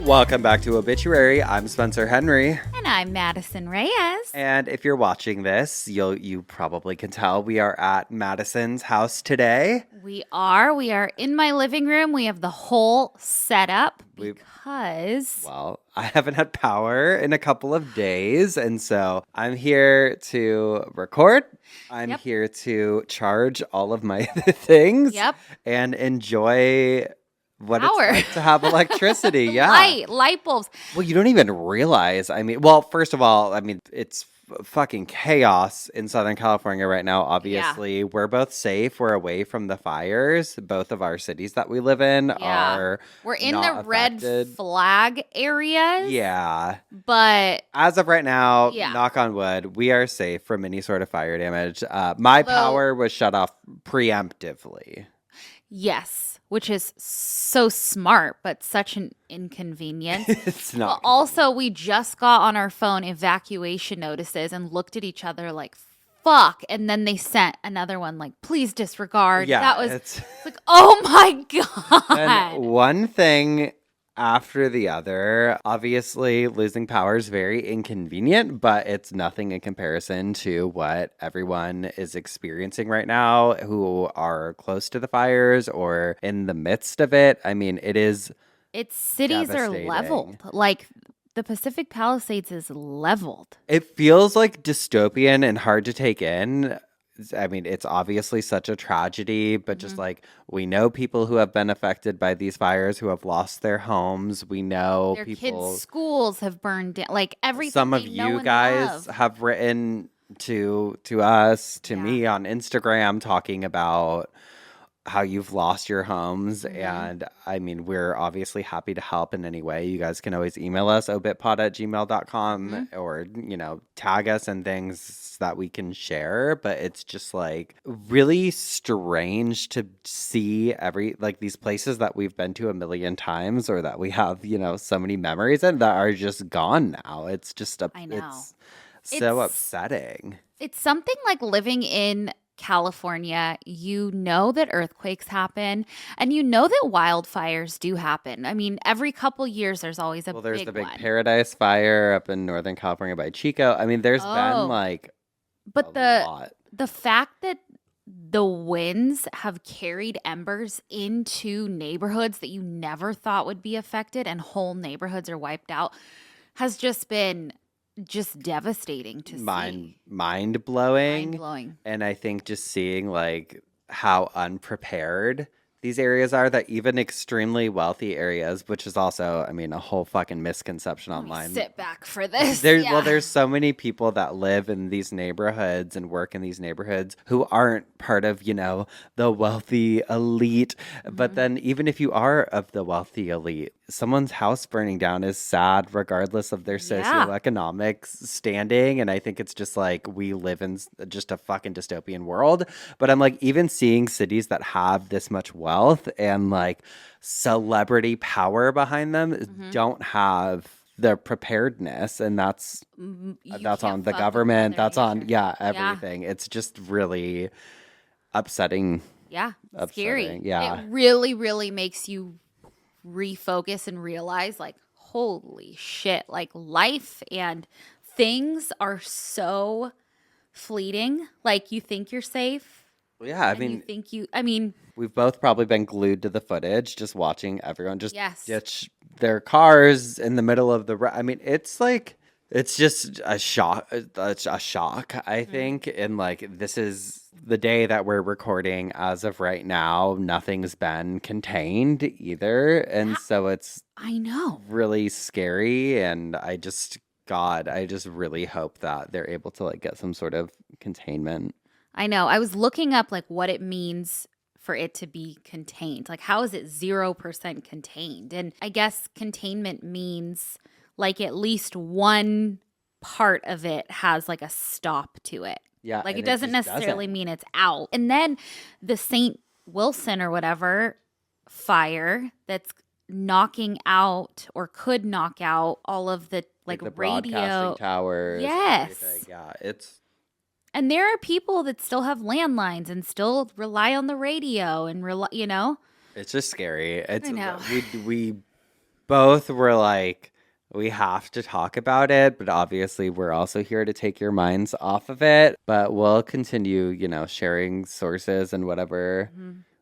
Welcome back to Obituary. I'm Spencer Henry. And I'm Madison Reyes. And if you're watching this, you probably can tell we are at Madison's house today. We are in my living room. We have the whole setup because... Well, I haven't had power in a couple of days, and so I'm here to record. I'm here to charge all of my things and enjoy... what it's like to have electricity, light bulbs. Well, you don't even realize. I mean, well, first of all, I mean, it's fucking chaos in Southern California right now. Obviously, we're both safe. We're away from the fires. Both of our cities that we live in are we're in not the affected. red flag areas. Yeah. But as of right now, knock on wood, we are safe from any sort of fire damage. My power was shut off preemptively. Yes. Which is so smart, but such an inconvenience. It's not. But also, we just got on our phone evacuation notices and looked at each other like, fuck. And then they sent another one like, please disregard. Yeah, that was like, oh my God. And one thing after the other. Obviously, losing power is very inconvenient, but it's nothing in comparison to what everyone is experiencing right now who are close to the fires or in the midst of it. I mean, cities are leveled. Like, the Pacific Palisades is leveled. It feels like dystopian and hard to take in. I mean, it's obviously such a tragedy, but just like we know people who have been affected by these fires who have lost their homes. We know their people. Kids' schools have burned down. Like everything. Some of you guys have written to us, to me on Instagram, talking about how you've lost your homes. And I mean, we're obviously happy to help in any way. You guys can always email us, obitpod@gmail.com, or, tag us and things that we can share. But it's just like really strange to see these places that we've been to a million times or that we have, so many memories in that are just gone now. It's just it's so upsetting. It's something like living in California, that earthquakes happen and that wildfires do happen. I mean, every couple years there's always there's the big Paradise Fire up in Northern California by Chico. I mean, there's been the fact that the winds have carried embers into neighborhoods that you never thought would be affected and whole neighborhoods are wiped out has just been devastating to see. Mind-blowing. And I think just seeing how unprepared these areas are, that even extremely wealthy areas, which is also, I mean, a whole fucking misconception online. Sit back for this. There's so many people that live in these neighborhoods and work in these neighborhoods who aren't part of, the wealthy elite. But then even if you are of the wealthy elite, someone's house burning down is sad regardless of their socioeconomic standing. And I think it's just like we live in just a fucking dystopian world. But I'm like, even seeing cities that have this much wealth and celebrity power behind them don't have the preparedness, and that's on the government, that's on everything. It's just really upsetting. Scary. It really, really makes you refocus and realize holy shit, life and things are so fleeting. You think you're safe. Yeah, I mean, we've both probably been glued to the footage, just watching everyone just ditch their cars in the middle of the. I mean, it's just a shock. It's a shock, I think. And this is the day that we're recording. As of right now, nothing's been contained either, and so it's really scary. And I just really hope that they're able to get some sort of containment. I know. I was looking up what it means for it to be contained. How is it 0% contained? And I guess containment means at least one part of it has a stop to it. Yeah. It doesn't necessarily mean it's out. And then the St. Wilson or whatever fire that's knocking out or could knock out all of the the radio broadcasting towers. Yes. Yeah, it's. And there are people that still have landlines and still rely on the radio and It's just scary. I know. both were like, we have to talk about it, but obviously we're also here to take your minds off of it. But we'll continue, sharing sources and whatever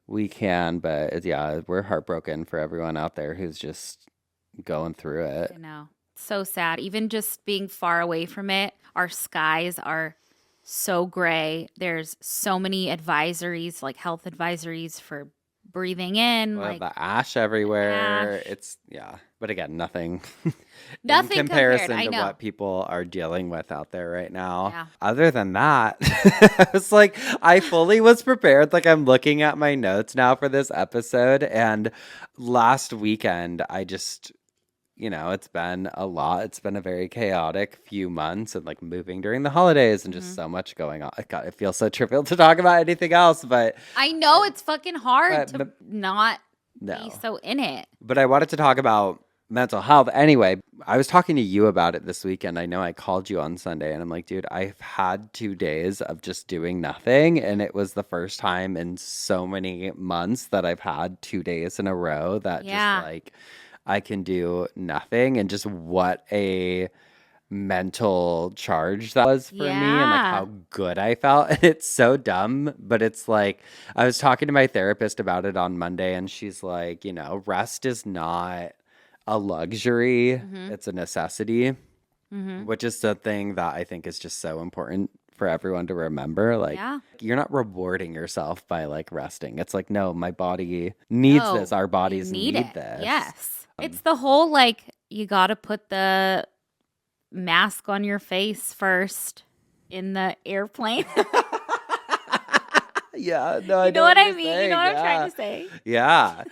we can. But yeah, we're heartbroken for everyone out there who's just going through it. I know. So sad. Even just being far away from it, our skies are so gray. There's so many advisories, like health advisories for breathing in, Well, like the ash everywhere. ash. It's, yeah. But again, nothing Nothing in compared. comparison I to know. what people are dealing with out there right now. Yeah. Other than that, I was like, I fully was prepared. Like, I'm looking at my notes now for this episode. And last weekend, I just, it's been a lot. It's been a very chaotic few months and like moving during the holidays and just so much going on. God, it feels so trivial to talk about anything else, but I know it's fucking hard to but- not no. be so in it. But I wanted to talk about mental health. Anyway, I was talking to you about it this weekend. I know I called you on Sunday and I'm like, dude, I've had 2 days of just doing nothing. And it was the first time in so many months that I've had 2 days in a row that Yeah. just like I can do nothing, and just what a mental charge that was for me, and like Yeah. how good I felt. And it's so dumb, but it's like I was talking to my therapist about it on Monday, and she's like, rest is not a luxury, it's a necessity, which is something that I think is just so important for everyone to remember. Like, Yeah. you're not rewarding yourself by like resting. It's like, no, my body needs No, this. Our you bodies need it. this. Yes. It's the whole like you got to put the mask on your face first in the airplane. Yeah, no, I You know what I you're mean? You saying, know what I'm yeah. trying to say? Yeah.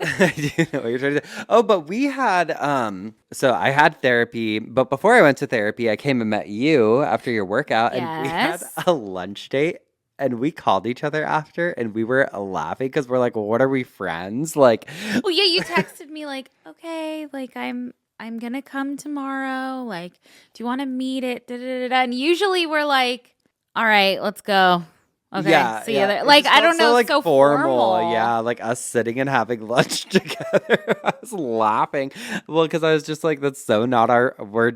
I do know what you're trying to say. Oh, but we had so I had therapy, but before I went to therapy, I came and met you after your workout, and we had Yes. a lunch date, and we called each other after, and we were laughing because we're like, what are we, friends? Like, Well, yeah, you texted me like, okay, like I'm gonna come tomorrow. Like, do you want to meet it? Da, da, da, da. And usually we're like, all right, let's go. Okay, yeah, see you yeah. there. It Like, just I felt don't know, like so formal. Yeah, like us sitting and having lunch together. I was laughing. Well, because I was just like, that's so not we're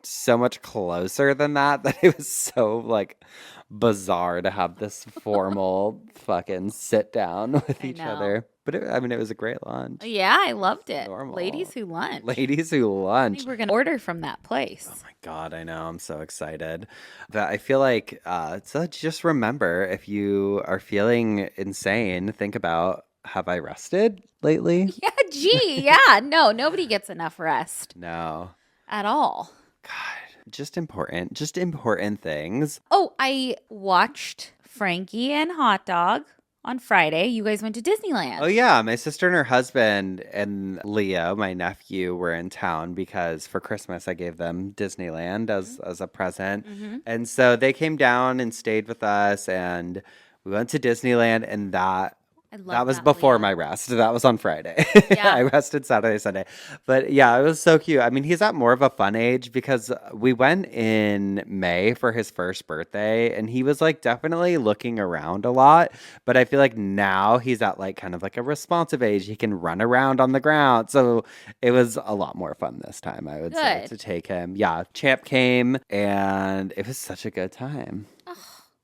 so much closer than that it was so like bizarre to have this formal fucking sit down with I each know. other. But it was a great lunch. Yeah, I loved it. Normal. Ladies who lunch. Ladies who I lunch. think we're gonna order from that place. Oh my God, I know. I'm so excited. But I feel like so just remember, if you are feeling insane, think about, have I rested lately? Yeah, gee, yeah. No, nobody gets enough rest No. at all. God, just important things. Oh, I watched Frankie and Hot Dog on Friday. You guys went to Disneyland. Oh yeah, my sister and her husband and Leo, my nephew, were in town because for Christmas I gave them Disneyland as a present. And so they came down and stayed with us, and we went to Disneyland, and that I love that was before Leo. my rest. That was on Friday. Yeah. I rested Saturday, Sunday. But yeah, it was so cute. I mean, he's at more of a fun age because we went in May for his first birthday, and he was like definitely looking around a lot. But I feel like now he's at like kind of like a responsive age. He can run around on the ground. So it was a lot more fun this time, I would say, Good. to take him. Yeah, Champ came, and it was such a good time.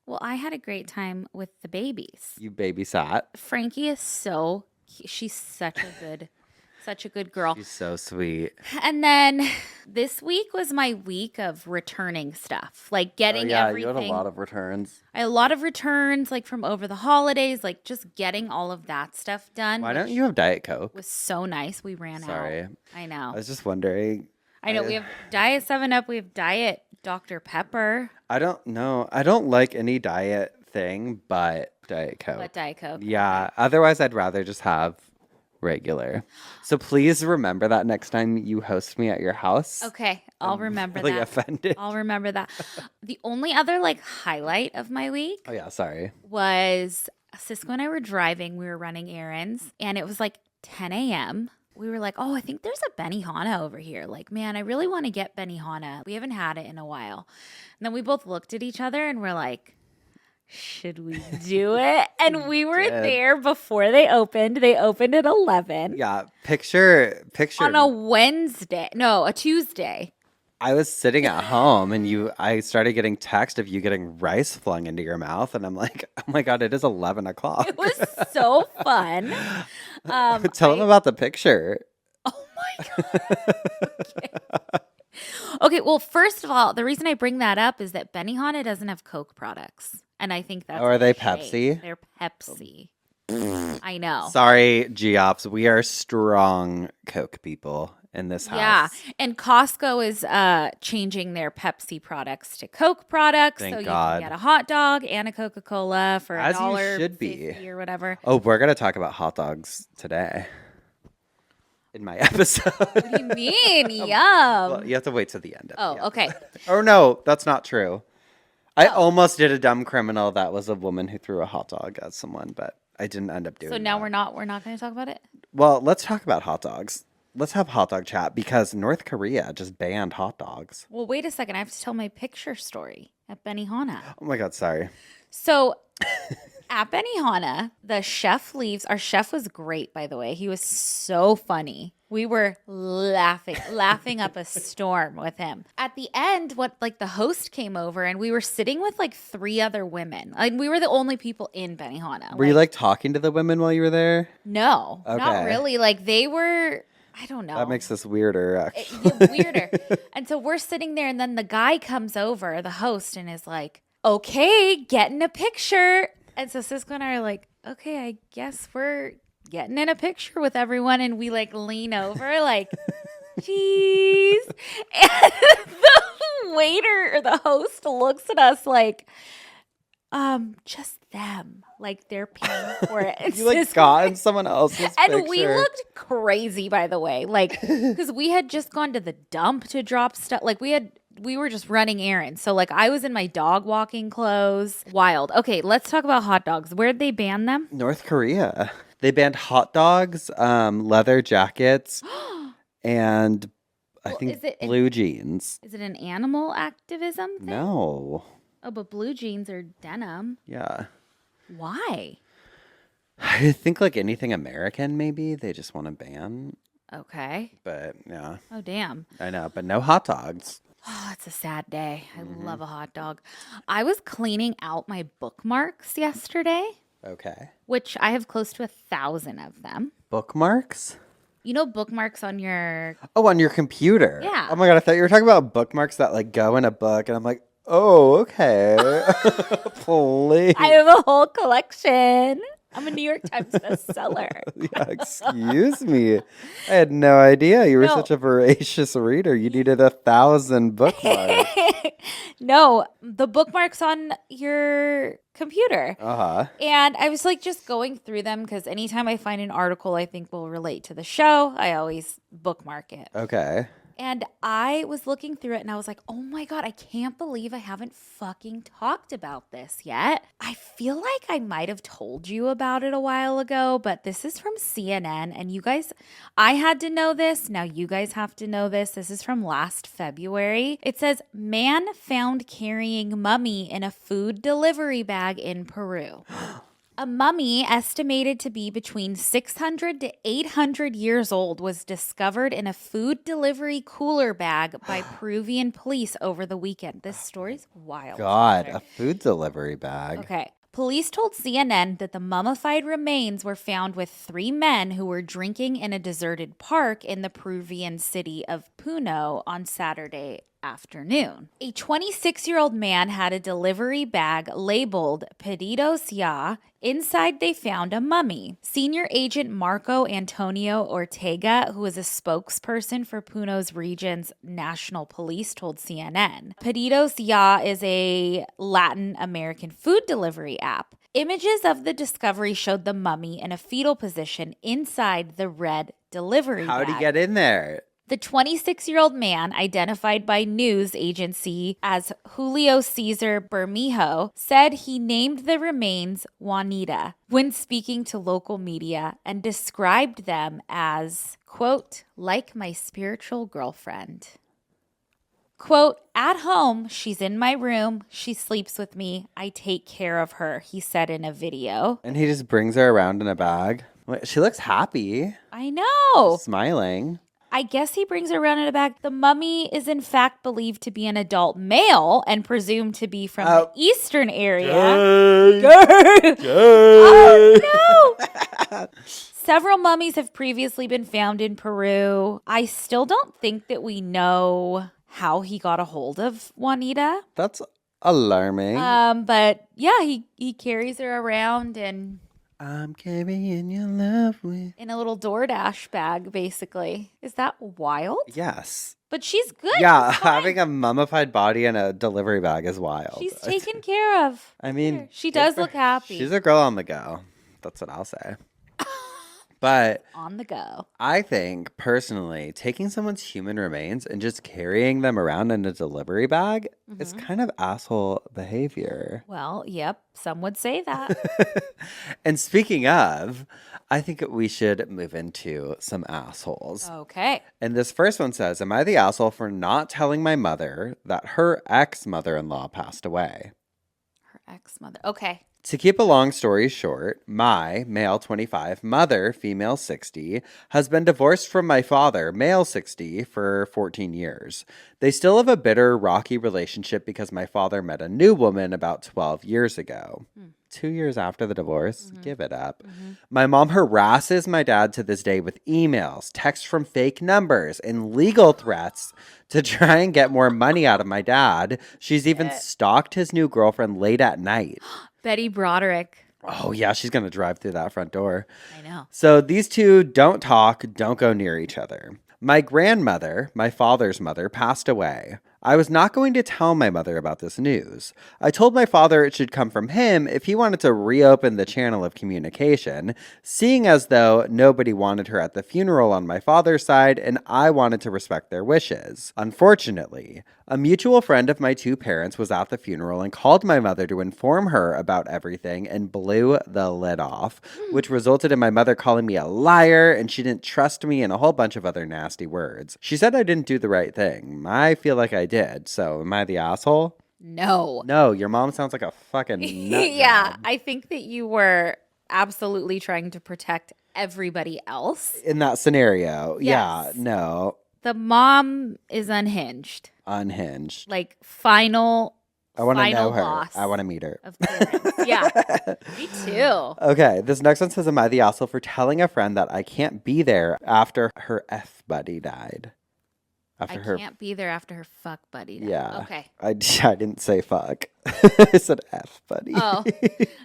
Well, I had a great time with the babies. You babysat. Frankie is so she's such a good girl. She's so sweet. And then this week was my week of returning stuff, like getting everything. You had a lot of returns. I had a lot of returns, like from over the holidays, like just getting all of that stuff done. Why don't you have Diet Coke? Was so nice. We ran Sorry. out. I know. I was just wondering. I know. We have Diet 7-Up. We have Diet Dr. Pepper. I don't know. I don't like any diet thing but Diet Coke. But Diet Coke. Yeah. Otherwise, I'd rather just have regular. So please remember that next time you host me at your house. Okay. I'll remember Really that. offended. I'll remember that. The only other like highlight of my week Oh yeah, sorry. was Cisco and I were driving. We were running errands, and it was like 10 a.m. We were like, oh, I think there's a Benihana over here. Like, man, I really want to get Benihana. We haven't had it in a while. And then we both looked at each other and we're like, should we do it? And we were did. there before they opened. They opened at 11 Yeah, picture. on a Wednesday. No, a Tuesday. I was sitting at home and I started getting text of you getting rice flung into your mouth. And I'm like, oh my God, it is 11 o'clock. It was so fun. Tell them about the picture. Oh my God. Okay, well, first of all, the reason I bring that up is that Benihana doesn't have Coke products. And I think that's Are they shame. Pepsi? They're Pepsi. I know. Sorry, Geoffs. We are strong Coke people in this house. Yeah, and Costco is changing their Pepsi products to Coke products, Thank so God. you can get a hot dog and a Coca-Cola for As you $1.50 should be. or whatever. Oh, we're going to talk about hot dogs today in my episode. What do you mean? Yum. Well, you have to wait till the end. Oh, okay. Oh, no, that's not true. I almost did a dumb criminal that was a woman who threw a hot dog at someone, but I didn't end up doing So now that. we're not going to talk about it? Well, let's talk about hot dogs. Let's have hot dog chat because North Korea just banned hot dogs. Well, wait a second. I have to tell my picture story at Benihana. Oh my God, sorry. So at Benihana, the chef leaves. Our chef was great, by the way. He was so funny. We were laughing up a storm with him. At the end, the host came over and we were sitting with like 3 other women. Like we were the only people in Benihana. Were you like talking to the women while you were there? No, not Okay. really. Like they were, I don't know. That makes this weirder, actually. Weirder. And so we're sitting there and then the guy comes over, the host, and is like, okay, getting a picture. And so Cisco and I are like, okay, I guess we're getting in a picture with everyone. And we like lean over like, geez. And the waiter or the host looks at us like, just them. Like they're paying for it. You like got in someone else's And picture. we looked crazy, by the way. Like, because we had just gone to the dump to drop stuff. Like we were just running errands. So like I was in my dog walking clothes. Wild. Okay, let's talk about hot dogs. Where'd they ban them? North Korea. They banned hot dogs, leather jackets, and I think blue jeans. Is it an animal activism thing? No. Oh, but blue jeans are denim. Yeah. Why? I think like anything American, maybe they just want to ban. Okay. But yeah, Oh, damn. I know. But no hot dogs. Oh, it's a sad day. I love a hot dog. I was cleaning out my bookmarks yesterday, Okay. which I have close to 1,000 of them. Bookmarks? You know bookmarks on your... Oh, on your computer. Yeah. Oh my God, I thought you were talking about bookmarks that like go in a book, and I'm like, oh, okay. Please. I have a whole collection. I'm a New York Times bestseller. Yeah, excuse me. I had no idea you were No. such a voracious reader. You needed 1,000 bookmarks. No, the bookmarks on your computer. Uh-huh. And I was like just going through them because anytime I find an article I think will relate to the show, I always bookmark it. Okay. And I was looking through it and I was like, oh my God, I can't believe I haven't fucking talked about this yet. I feel like I might have told you about it a while ago, but this is from CNN. And you guys, I had to know this. Now you guys have to know this. This is from last February. It says, man found carrying mummy in a food delivery bag in Peru. A mummy estimated to be between 600 to 800 years old was discovered in a food delivery cooler bag by Peruvian police over the weekend. This story's wild. God, a food delivery bag. Okay. Police told CNN that the mummified remains were found with 3 men who were drinking in a deserted park in the Peruvian city of Puno on Saturday afternoon. A 26-year-old man had a delivery bag labeled Pedidos Ya. Inside, they found a mummy. Senior Agent Marco Antonio Ortega, who is a spokesperson for Puno's region's national police, told CNN. Pedidos Ya is a Latin American food delivery app. Images of the discovery showed the mummy in a fetal position inside the red delivery bag. How'd he get in there? The 26-year-old man, identified by news agency as Julio Cesar Bermejo, said he named the remains Juanita when speaking to local media and described them as, quote, like my spiritual girlfriend. Quote, at home, she's in my room. She sleeps with me. I take care of her, he said in a video. And he just brings her around in a bag. Wait, she looks happy, I know. smiling. I guess he brings her around in a bag. The mummy is in fact believed to be an adult male and presumed to be from the eastern area. Oh, no. Several mummies have previously been found in Peru. I still don't think that we know how he got a hold of Juanita. That's alarming. But yeah, he carries her around and I'm carrying your love with. in a little DoorDash bag, basically. Is that wild? Yes. But she's good. Yeah, She's fine. having a mummified body in a delivery bag is wild. She's taken care of. I mean, She does look happy. She's a girl on the go. That's what I'll say. But on the go. I think, personally, taking someone's human remains and just carrying them around in a delivery bag is kind of asshole behavior. Well, yep. Some would say that. And speaking of, I think we should move into some assholes. Okay. And this first one says, am I the asshole for not telling my mother that her ex-mother-in-law passed away? Her ex-mother. Okay. To keep a long story short, my, male 25, mother, female 60, has been divorced from my father, male 60, for 14 years. They still have a bitter, rocky relationship because my father met a new woman about 12 years ago. 2 years after the divorce, give it up. My mom harasses my dad to this day with emails, texts from fake numbers, and legal threats to try and get more money out of my dad. She's even stalked his new girlfriend late at night. Betty Broderick. Oh, yeah, she's going to drive through that front door. I know. So these two don't talk, don't go near each other. My grandmother, my father's mother, passed away. I was not going to tell my mother about this news. I told my father it should come from him if he wanted to reopen the channel of communication, seeing as though nobody wanted her at the funeral on my father's side and I wanted to respect their wishes. Unfortunately, a mutual friend of my two parents was at the funeral and called my mother to inform her about everything and blew the lid off, which resulted in my mother calling me a liar and she didn't trust me and a whole bunch of other nasty words. She said I didn't do the right thing. I feel like I did. So am I the asshole? No. No, your mom sounds like a fucking nut Yeah, job. I think that you were absolutely trying to protect everybody else. In that scenario. Yeah, Yes. no. The mom is unhinged. Unhinged. Like final I want to know final her. loss I want to meet her. of clearance. Yeah, me too. Okay, this next one says, am I the asshole for telling a friend that I can't be there after her F buddy died? After I her, can't be there after her fuck buddy died. yeah. Okay. I didn't say fuck. I said F buddy. Oh.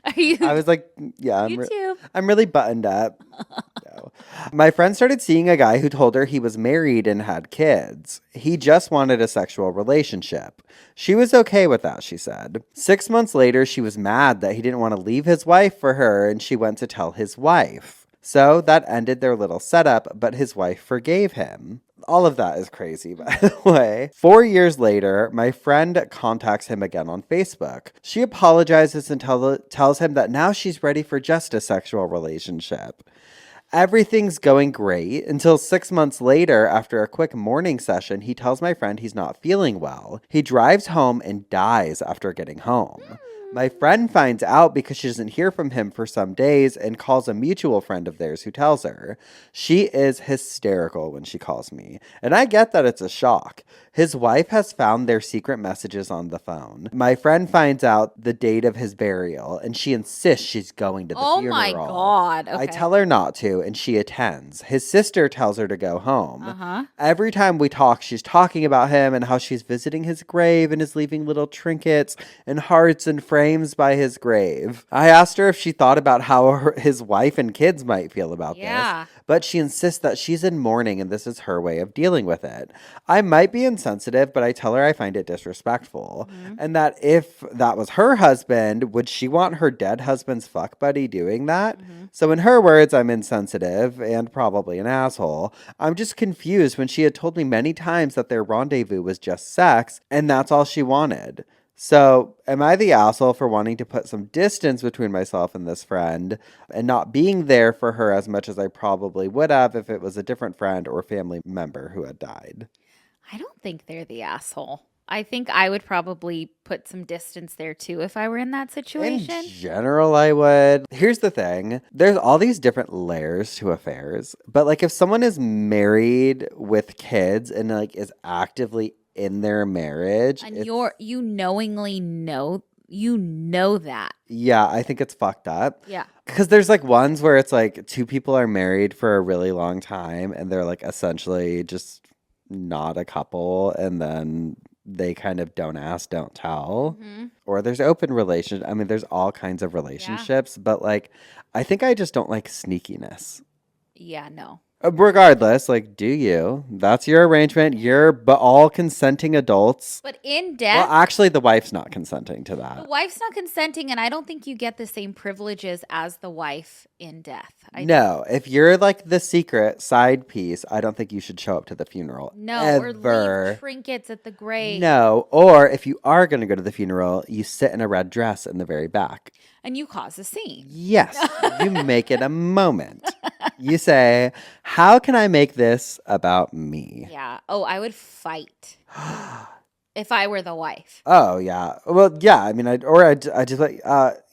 Are you I was like, yeah, YouTube? I'm really buttoned up. No. My friend started seeing a guy who told her he was married and had kids. He just wanted a sexual relationship. She was okay with that, she said. 6 months later, she was mad that he didn't want to leave his wife for her, and she went to tell his wife. So that ended their little setup, but his wife forgave him. All of that is crazy, by the way. 4 years later, my friend contacts him again on Facebook. She apologizes and tells him that now she's ready for just a sexual relationship. Everything's going great until 6 months later, after a quick morning session, he tells my friend he's not feeling well. He drives home and dies after getting home. My friend finds out because she doesn't hear from him for some days and calls a mutual friend of theirs who tells her. She is hysterical when she calls me, and I get that it's a shock. His wife has found their secret messages on the phone. My friend finds out the date of his burial, and she insists she's going to the funeral. Oh my God. Okay. I tell her not to, and she attends. His sister tells her to go home. Uh-huh. Every time we talk, she's talking about him and how she's visiting his grave and is leaving little trinkets and hearts and frames by his grave. I asked her if she thought about how his wife and kids might feel about Yeah. this, but she insists that she's in mourning and this is her way of dealing with it. I might be insensitive, but I tell her I find it disrespectful, and that if that was her husband, would she want her dead husband's fuck buddy doing that? So in her words, I'm insensitive and probably an asshole. I'm just confused when she had told me many times that their rendezvous was just sex and that's all she wanted. So am I the asshole for wanting to put some distance between myself and this friend and not being there for her as much as I probably would have if it was a different friend or family member who had died? I don't think they're the asshole. I think I would probably put some distance there too if I were in that In situation. general, I would. Here's the thing. There's all these different layers to affairs. But like if someone is married with kids and like is actively in their marriage, And it's- you knowingly know that. yeah, I think it's fucked up. Yeah. Because there's like ones where it's like two people are married for a really long time and they're like essentially just not a couple, and then they kind of don't ask, don't tell. Mhm. Or there's open relationships. I mean, there's all kinds of relationships, but like I think I just don't like sneakiness. Yeah, no. Regardless, like, do you? That's your arrangement. You're but all consenting adults. But in death, Well, actually, the wife's not consenting to the that. wife's not consenting, and I don't think you get the same privileges as the wife in death. No, if you're like the secret side piece, I don't think you should show up to the funeral. No, or ever. leave trinkets at the grave. No, or if you are going to go to the funeral, you sit in a red dress in the very back. And you cause a scene. Yes, you make it a moment. You say, how can I make this about me? Yeah. Oh, I would fight if I were the wife. Oh, yeah. Well, yeah, I mean, I'd just like,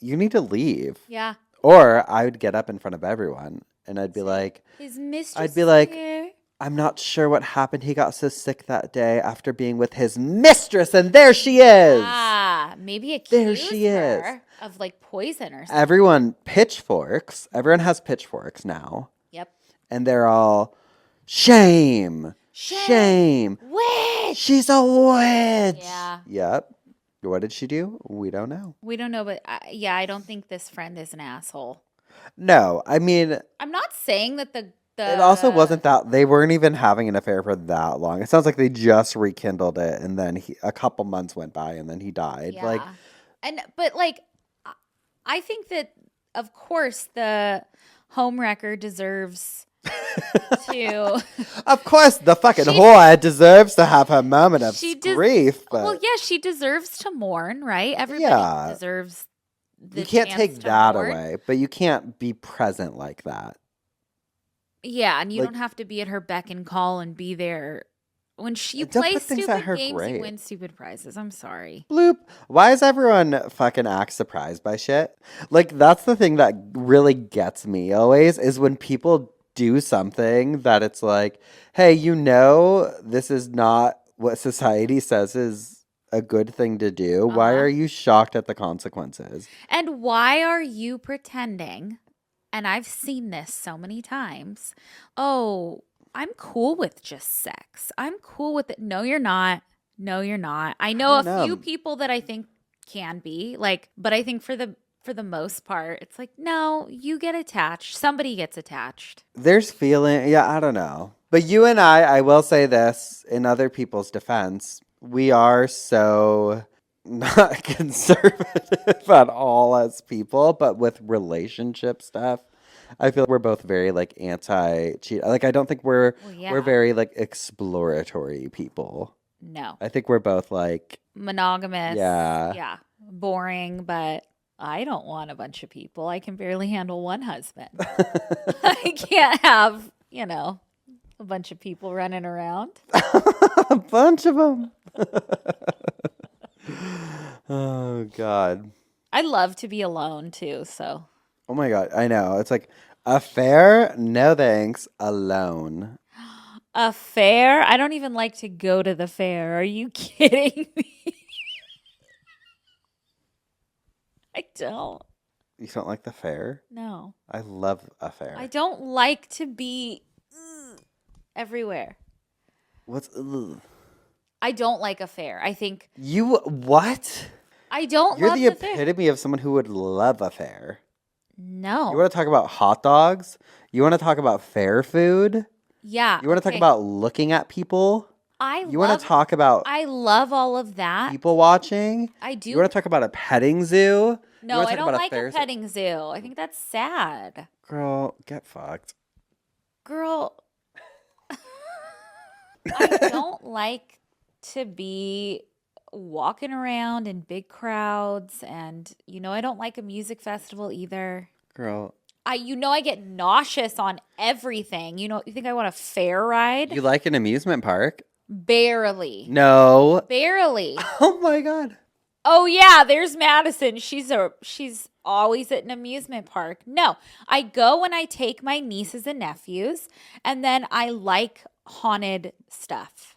you need to leave. Yeah. Or I would get up in front of everyone and I'd be like, His mistress I'd be like, here. I'm not sure what happened. He got so sick that day after being with his mistress, and there she is. Maybe accuse There she her of like poison or something. Everyone pitchforks. Everyone has pitchforks now. Yep. And they're all, shame. Shame. Witch. She's a witch. Yeah. Yep. What did she do? We don't know. We don't know, but I don't think this friend is an asshole. No, I mean, I'm not saying that the it also wasn't that they weren't even having an affair for that long. It sounds like they just rekindled it, and then a couple months went by, and then he died. Yeah. Like, But like, I think that of course the homewrecker deserves to. of course, the fucking She- whore deserves to have her moment of She grief. But Well, yeah, she deserves to mourn, right? Everybody Yeah. deserves. The you can't chance take to that mourn. away, but you can't be present like that. Yeah, and you Like- don't have to be at her beck and call and be there when you Don't play put things at stupid her games. grave. You win stupid prizes. I'm sorry. Bloop. Why is everyone fucking act surprised by shit? Like, that's the thing that really gets me always is when people do something that it's like, hey, this is not what society says is a good thing to do. Why Uh-huh. are you shocked at the consequences? And why are you pretending? And I've seen this so many times. Oh, I'm cool with just sex. I'm cool with it. No, you're not. No, you're not. I know a don't few know. people that I think can be like, but I think for the most part, it's like, no, you get attached. Somebody gets attached. There's feeling, yeah, I don't know. But you and I will say this in other people's defense, we are so not conservative at all as people, but with relationship stuff, I feel we're both very like anti-cheat. Like I don't think we're yeah. we're very like exploratory people. No. I think we're both like Monogamous. Yeah. Yeah. Boring, but I don't want a bunch of people. I can barely handle one husband. I can't have, a bunch of people running around. a bunch of them. Oh God. I love to be alone too, so. Oh my God, I know. It's like a fair, no thanks, alone. A fair? I don't even like to go to the fair. Are you kidding me? I don't. You don't like the fair? No. I love a fair. I don't like to be everywhere. What's ugh? I don't like a fair. I think You what? I don't You're love the fair. epitome of someone who would love a fair. No. You want to talk about hot dogs? You want to talk about fair food? Yeah. You want to talk about looking at people? You want to talk about I love all of that. people watching? I do. You want to talk about a petting zoo? You No, wanna I talk don't about like a fair- petting zoo. I think that's sad. Girl, get fucked. Girl, I don't like to be walking around in big crowds, and I don't like a music festival either. Girl, I get nauseous on everything. You think I want a fair ride? you like an amusement park? Barely. No. Barely. Oh my God. Oh yeah, there's Madison. She's always at an amusement park. No, I go when I take my nieces and nephews, and then I like haunted stuff.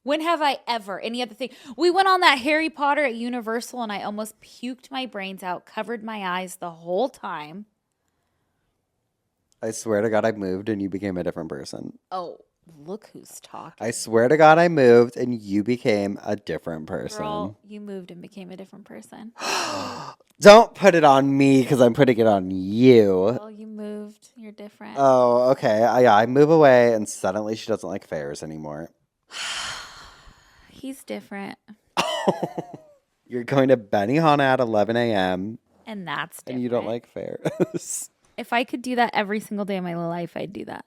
When have I ever any other thing? We went on that Harry Potter at Universal, and I almost puked my brains out, covered my eyes the whole time. I swear to God, I moved and you became a different person. Oh, look who's talking. I swear to God, I moved and you became a different person. Girl, you moved and became a different person. Don't put it on me because I'm putting it on you. Well, you moved. You're different. Oh, okay. I move away and suddenly she doesn't like fairs anymore. He's different. You're going to Benihana at 11 a.m. And that's different. And you don't like fairs. If I could do that every single day of my life, I'd do that.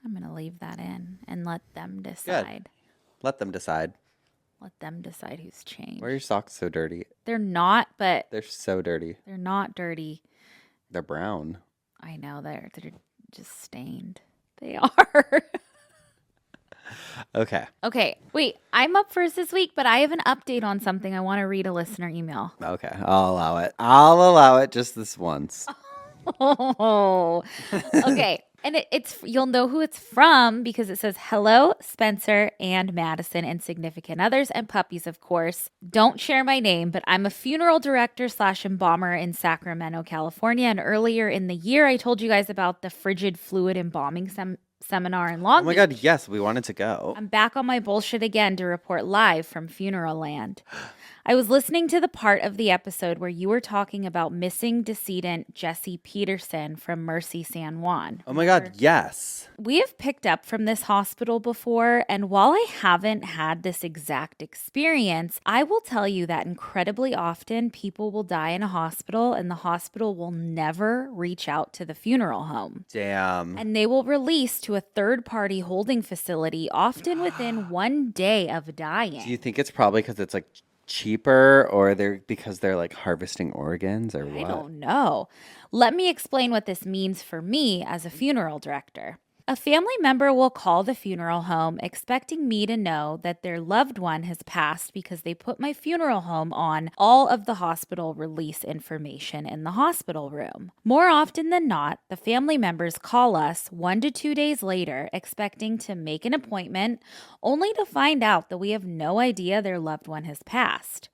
I'm going to leave that in and let them decide. Good. Let them decide. Let them decide who's changed. Why are your socks so dirty? They're not, but They're so dirty. they're not dirty. They're brown. I know they're just stained. They are. Okay. Okay, wait. I'm up first this week, but I have an update on something. I want to read a listener email. Okay. I'll allow it. I'll allow it just this once. Oh, okay. And it's you'll know who it's from because it says, hello, Spencer and Madison and significant others and puppies, of course. Don't share my name, but I'm a funeral director / embalmer in Sacramento, California. And earlier in the year, I told you guys about the frigid fluid embalming seminar in Long Oh my Beach. God, yes, we wanted to go. I'm back on my bullshit again to report live from Funeral Land. I was listening to the part of the episode where you were talking about missing decedent Jesse Peterson from Mercy San Juan. Oh my God, yes. We have picked up from this hospital before, and while I haven't had this exact experience, I will tell you that incredibly often people will die in a hospital and the hospital will never reach out to the funeral home. Damn. And they will release to a third-party holding facility, often within 1 day of dying. Do you think it's probably because it's like cheaper or because they're like harvesting organs or what? I don't know. Let me explain what this means for me as a funeral director. A family member will call the funeral home expecting me to know that their loved one has passed because they put my funeral home on all of the hospital release information in the hospital room. More often than not, the family members call us 1 to 2 days later expecting to make an appointment, only to find out that we have no idea their loved one has passed.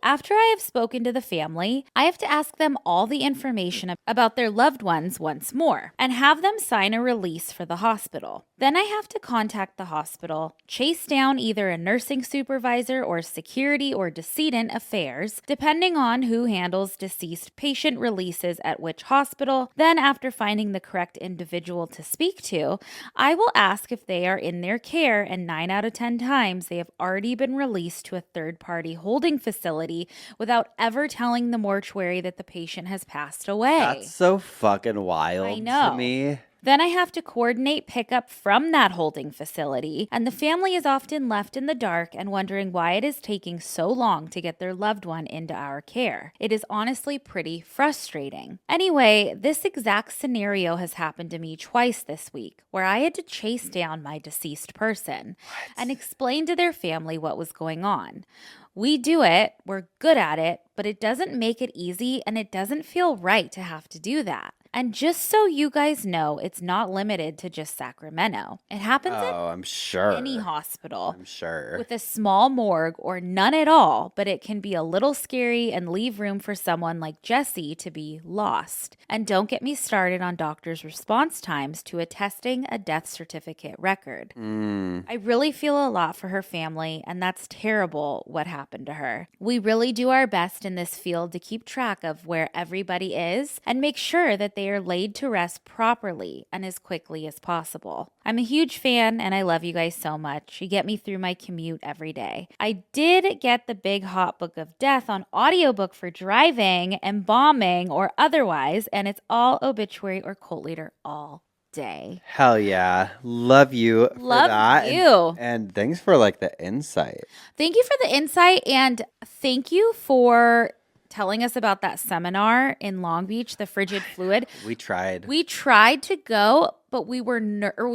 After I have spoken to the family, I have to ask them all the information about their loved ones once more and have them sign a release for the hospital. Then I have to contact the hospital, chase down either a nursing supervisor or security or decedent affairs, depending on who handles deceased patient releases at which hospital. Then, after finding the correct individual to speak to, I will ask if they are in their care, and 9 out of 10 times they have already been released to a third-party holding facility without ever telling the mortuary that the patient has passed away. That's so fucking wild I know. to me. Then I have to coordinate pickup from that holding facility, and the family is often left in the dark and wondering why it is taking so long to get their loved one into our care. It is honestly pretty frustrating. Anyway, this exact scenario has happened to me twice this week, where I had to chase down my deceased person and explain to their family what was going on. We do it, we're good at it, but it doesn't make it easy and it doesn't feel right to have to do that. And just so you guys know, it's not limited to just Sacramento. It happens I'm sure. at any hospital. I'm sure. With a small morgue or none at all, but it can be a little scary and leave room for someone like Jesse to be lost. And don't get me started on doctors' response times to attesting a death certificate record. I really feel a lot for her family, and that's terrible what happened to her. We really do our best in this field to keep track of where everybody is and make sure that they are laid to rest properly and as quickly as possible. I'm a huge fan and I love you guys so much. You get me through my commute every day. I did get the Big Hot Book of Death on audiobook for driving, embalming, or otherwise, and it's all obituary or cult leader all day. Hell yeah. Love you for Love that. you. And thanks for like the insight. Thank you for the insight and thank you for telling us about that seminar in Long Beach, the frigid fluid. We tried. We tried to go, but we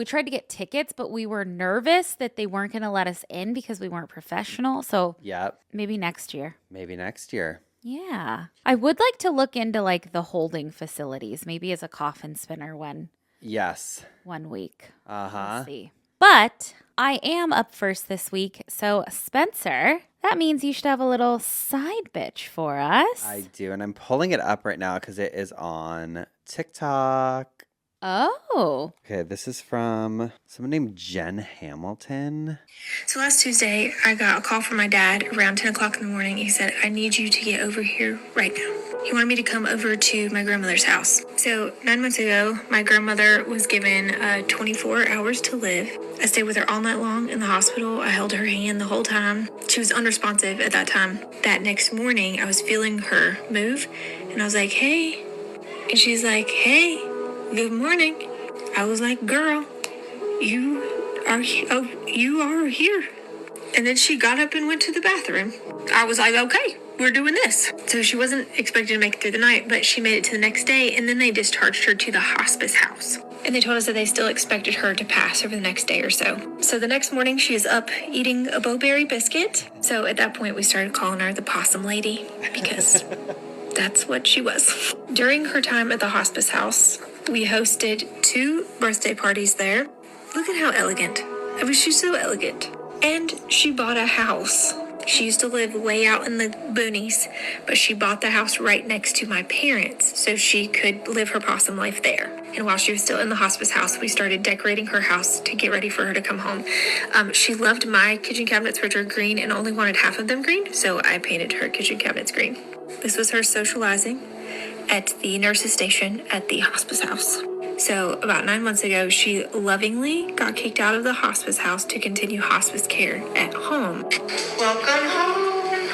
tried to get tickets, but we were nervous that they weren't going to let us in because we weren't professional. So Yep. maybe next year. Maybe next year. Yeah. I would like to look into like the holding facilities, maybe as a coffin spinner one Yes. week. Uh-huh. We'll see. But I am up first this week. So Spencer, that means you should have a little side bitch for us. I do. And I'm pulling it up right now because it is on TikTok. Oh. Okay, this is from someone named Jen Hamilton. So last Tuesday, I got a call from my dad around 10 o'clock in the morning. He said, I need you to get over here right now. He wanted me to come over to my grandmother's house. So 9 months ago, my grandmother was given 24 hours to live. I stayed with her all night long in the hospital. I held her hand the whole time. She was unresponsive at that time. That next morning, I was feeling her move, and I was like, hey. And she's like, hey, good morning. I was like, girl, you are here. And then she got up and went to the bathroom. I was like, okay, we're doing this. So she wasn't expected to make it through the night, but she made it to the next day, and then they discharged her to the hospice house. And they told us that they still expected her to pass over the next day or so. So the next morning, she is up eating a bowberry biscuit. So at that point, we started calling her the possum lady because that's what she was. During her time at the hospice house, we hosted 2 birthday parties there. Look at how elegant. I mean, she's so elegant. And she bought a house. She used to live way out in the boonies, but she bought the house right next to my parents so she could live her possum life there. And while she was still in the hospice house, we started decorating her house to get ready for her to come home. She loved my kitchen cabinets, which are green, and only wanted half of them green, so I painted her kitchen cabinets green. This was her socializing at the nurse's station at the hospice house. So about 9 months ago, she lovingly got kicked out of the hospice house to continue hospice care at home. Welcome home.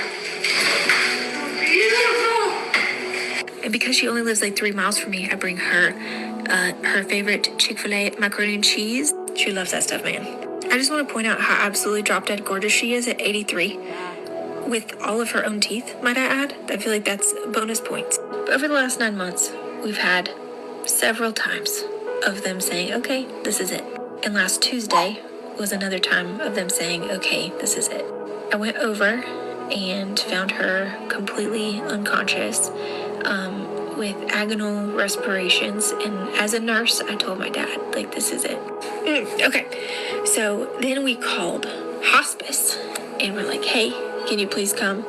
Beautiful. And because she only lives like 3 miles from me, I bring her her favorite Chick-fil-A macaroni and cheese. She loves that stuff, man. I just want to point out how absolutely drop-dead gorgeous she is at 83. With all of her own teeth, might I add. I feel like that's bonus points. But over the last 9 months, we've had several times of them saying, okay, this is it. And last Tuesday was another time of them saying, okay, this is it. I went over and found her completely unconscious, with agonal respirations. And as a nurse, I told my dad, like, this is it. Okay. So then we called hospice and we're like, hey, can you please come?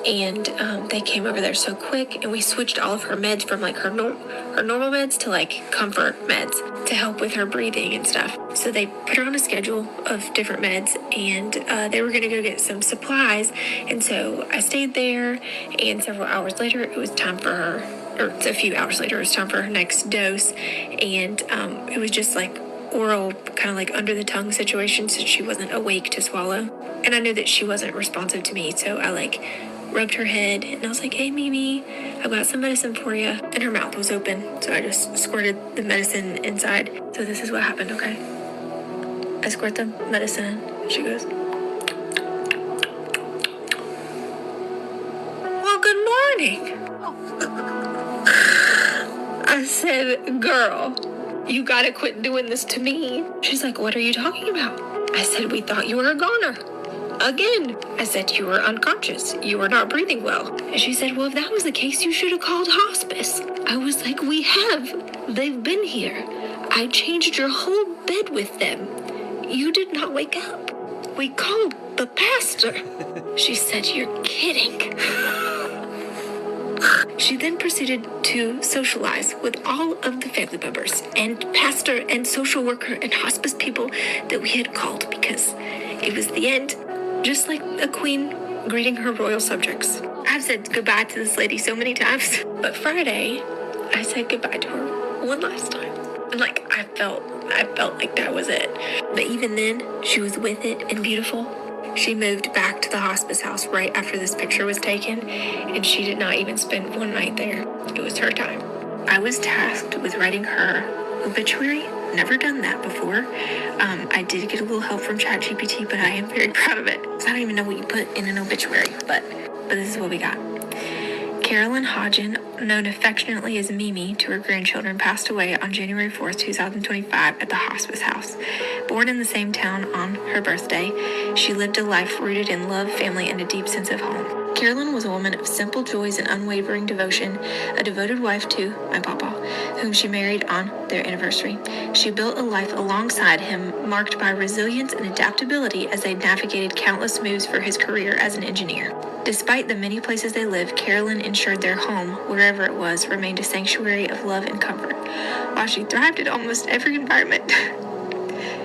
And they came over there so quick, and we switched all of her meds from like her normal meds to like comfort meds to help with her breathing and stuff. So they put her on a schedule of different meds, and they were going to go get some supplies. And so I stayed there, and several hours later, it was time for her, or a few hours later, it was time for her next dose. And it was just like oral, kind of like under the tongue situation, so she wasn't awake to swallow. And I knew that she wasn't responsive to me, so I like rubbed her head, and I was like, hey, Mimi, I've got some medicine for you. And her mouth was open, so I just squirted the medicine inside. So this is what happened, okay? I squirt the medicine, and she goes, well, good morning. I said, girl, you gotta quit doing this to me. She's like, what are you talking about? I said, we thought you were a goner. Again, I said, you were unconscious. You were not breathing well. And she said, well, if that was the case, you should have called hospice. I was like, we have. They've been here. I changed your whole bed with them. You did not wake up. We called the pastor. She said, you're kidding. She then proceeded to socialize with all of the family members and pastor and social worker and hospice people that we had called, because it was the end. Just like a queen greeting her royal subjects. I've said goodbye to this lady so many times. But Friday, I said goodbye to her one last time. And like, I felt like that was it. But even then, she was with it and beautiful. She moved back to the hospice house right after this picture was taken, and she did not even spend one night there. It was her time. I was tasked with writing her obituary. Never done that before. I did get a little help from ChatGPT, but I am very proud of it. I don't even know what you put in an obituary, but this is what we got. Carolyn Hodgen, known affectionately as Mimi to her grandchildren, passed away on January 4th, 2025 at the hospice house. Born in the same town on her birthday, she lived a life rooted in love, family, and a deep sense of home. Carolyn was a woman of simple joys and unwavering devotion, a devoted wife to my papa, whom she married on their anniversary. She built a life alongside him, marked by resilience and adaptability as they navigated countless moves for his career as an engineer. Despite the many places they lived, Carolyn ensured their home, wherever it was, remained a sanctuary of love and comfort. While she thrived in almost every environment,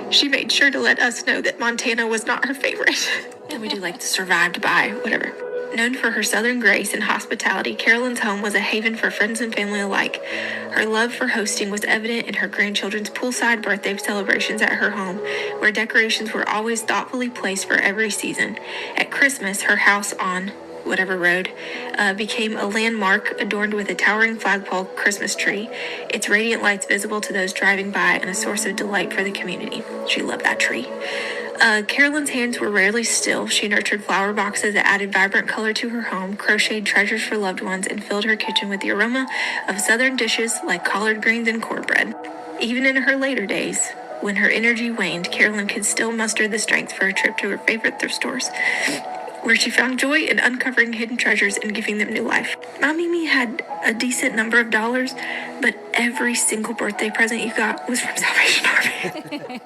she made sure to let us know that Montana was not her favorite. And we do like the survived by, whatever. Known for her southern grace and hospitality, Carolyn's home was a haven for friends and family alike. Her love for hosting was evident in her grandchildren's poolside birthday celebrations at her home, where decorations were always thoughtfully placed for every season. At Christmas, her house on whatever road became a landmark adorned with a towering flagpole Christmas tree, its radiant lights visible to those driving by and a source of delight for the community. She loved that tree. Carolyn's hands were rarely still. She nurtured flower boxes that added vibrant color to her home, crocheted treasures for loved ones, and filled her kitchen with the aroma of southern dishes like collard greens and cornbread. Even in her later days, when her energy waned, Carolyn could still muster the strength for a trip to her favorite thrift stores, where she found joy in uncovering hidden treasures and giving them new life. Mimi had a decent number of dollars, but every single birthday present you got was from Salvation Army.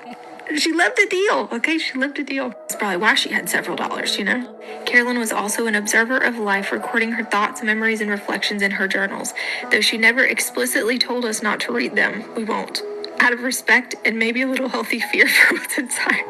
She loved a deal, okay? She loved a deal. That's probably why she had several dollars, you know? Carolyn was also an observer of life, recording her thoughts, memories, and reflections in her journals. Though she never explicitly told us not to read them, we won't. Out of respect and maybe a little healthy fear for what's inside.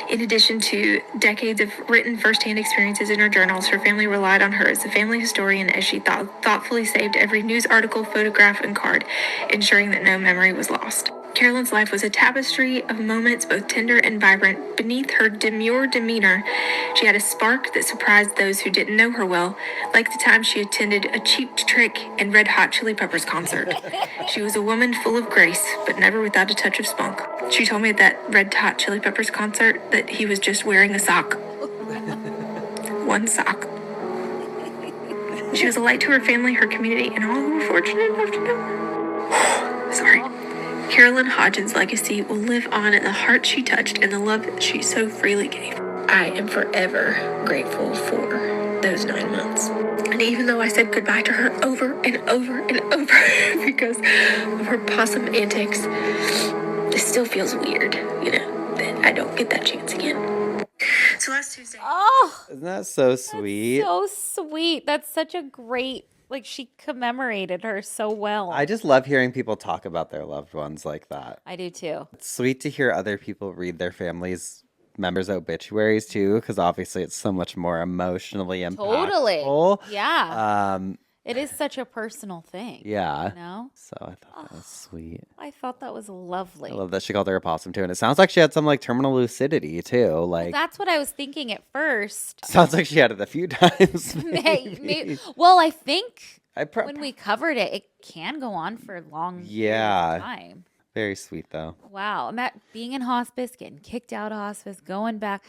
In addition to decades of written firsthand experiences in her journals, her family relied on her as a family historian as she thoughtfully saved every news article, photograph, and card, ensuring that no memory was lost. Carolyn's life was a tapestry of moments both tender and vibrant. Beneath her demure demeanor, she had a spark that surprised those who didn't know her well, like the time she attended a Cheap Trick and Red Hot Chili Peppers concert. She was a woman full of grace, but never without a touch of spunk. She told me at that Red Hot Chili Peppers concert that he was just wearing a sock. One sock. She was a light to her family, her community, and all who were fortunate enough to know her. Sorry. Carolyn Hodgen's legacy will live on in the heart she touched and the love that she so freely gave. I am forever grateful for those 9 months. And even though I said goodbye to her over and over and over because of her possum antics, it still feels weird, you know, that I don't get that chance again. So last Tuesday. Oh, Isn't that so sweet? so sweet. That's such a great, like, she commemorated her so well. I just love hearing people talk about their loved ones like that. I do too. It's sweet to hear other people read their families' members' obituaries too, because obviously it's so much more emotionally impactful. Totally. Yeah. Um, It is such a personal thing. yeah. You know? So I thought that was sweet. I thought that was lovely. I love that she called her a possum too, and it sounds like she had some like terminal lucidity too. Like That's what I was thinking at first. sounds like she had it a few times. Maybe. Well, I think I when we covered it, it can go on for a long period Yeah. of time. Very sweet though. Wow. Being in hospice, getting kicked out of hospice, going back.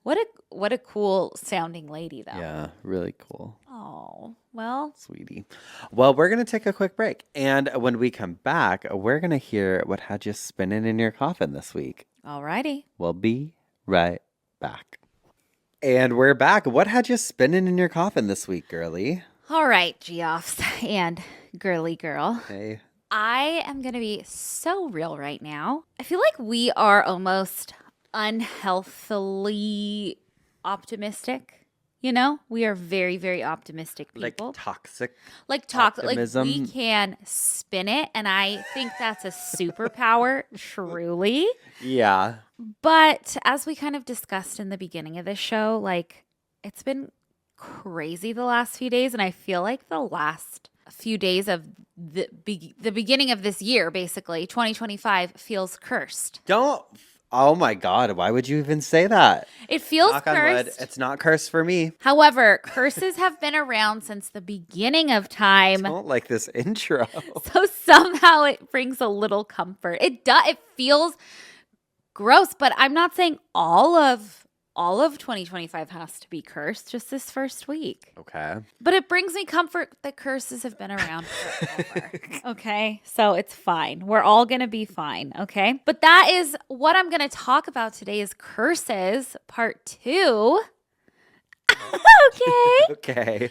What a cool sounding lady, though. Yeah, really cool. Oh, well. Sweetie. Well, we're going to take a quick break. And when we come back, we're going to hear what had you spinning in your coffin this week. Alrighty. We'll be right back. And we're back. What had you spinning in your coffin this week, girly? All right, Geoffs and girly girl. Hey. I am going to be so real right now. I feel like we are almost unhealthily optimistic. You know, we are very, very optimistic people. Like toxic. Like toxic. Like optimism. we can spin it, and I think that's a superpower, truly. Yeah. But as we kind of discussed in the beginning of this show, like it's been crazy the last few days, and I feel like the last few days of the beginning of this year, basically 2025, feels cursed. Oh my God, why would you even say that? It feels Knock on wood, cursed. it's not cursed for me. However, curses have been around since the beginning of time. Don't like this intro. So somehow it brings a little comfort. It feels gross, but I'm not saying all of all of 2025 has to be cursed just this first week. Okay. But it brings me comfort that curses have been around forever. Okay? So it's fine. We're all going to be fine. Okay? But that is what I'm going to talk about today is curses part 2. Okay. Okay.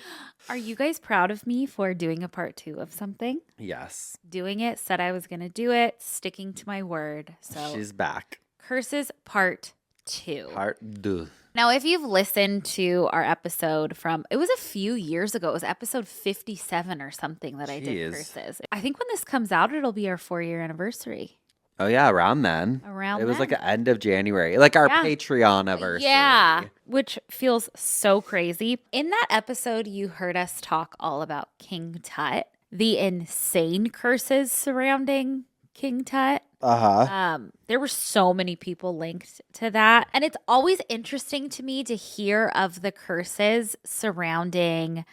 Are you guys proud of me for doing a part 2 of something? Yes. Doing it, said I was going to do it, sticking to my word. So She's back. curses part 2. Part 2. Now, if you've listened to our episode from, it was a few years ago. It was episode 57 or something that I did curses. I think when this comes out, it'll be our 4-year anniversary. Oh, yeah, around then. It was like the end of January, like our Patreon anniversary. Yeah, which feels so crazy. In that episode, you heard us talk all about King Tut, the insane curses surrounding King Tut. There were so many people linked to that. And it's always interesting to me to hear of the curses surrounding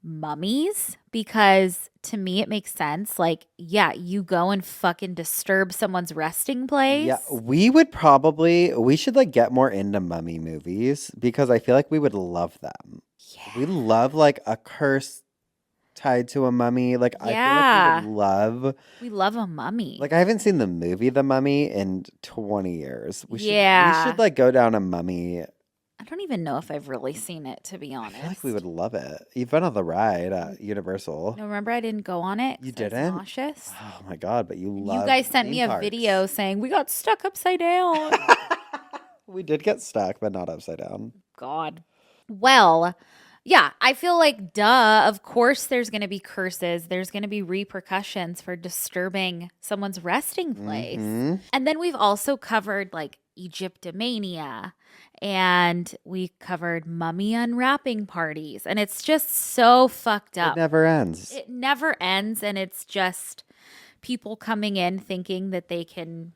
mummies because to me it makes sense. Like, yeah, you go and fucking disturb someone's resting place. Yeah, we should like get more into mummy movies because I feel like we would love them. Yeah. We love like a curse tied to a mummy. Like, I feel like we love a mummy. Like, I haven't seen the movie The Mummy in 20 years. We should like go down a mummy. I don't even know if I've really seen it, to be honest. I feel like we would love it. You've been on the ride at Universal. No, remember I didn't go on it? You didn't? Nauseous. Oh my God, but you love You guys sent me a video saying we got stuck upside down. We did get stuck, but not upside down. God. Well, yeah, I feel like, duh, of course there's going to be curses. There's going to be repercussions for disturbing someone's resting place. Mm-hmm. And then we've also covered like Egyptomania and we covered mummy unwrapping parties. And it's just so fucked up. It never ends. It never ends. And it's just people coming in thinking that they can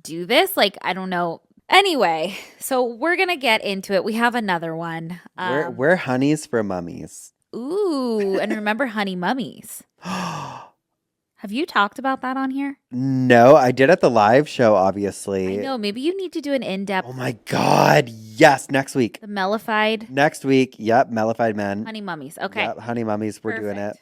do this. Like, I don't know. Anyway, so we're going to get into it. We have another one. We're honeys for mummies. Ooh, and remember honey mummies. Have you talked about that on here? No, I did at the live show, obviously. I know. Maybe you need to do an in-depth. Oh my God. Yes, next week. The mellified. Next week. Yep, mellified men. Honey mummies. Okay. Yep, honey mummies. We're doing it.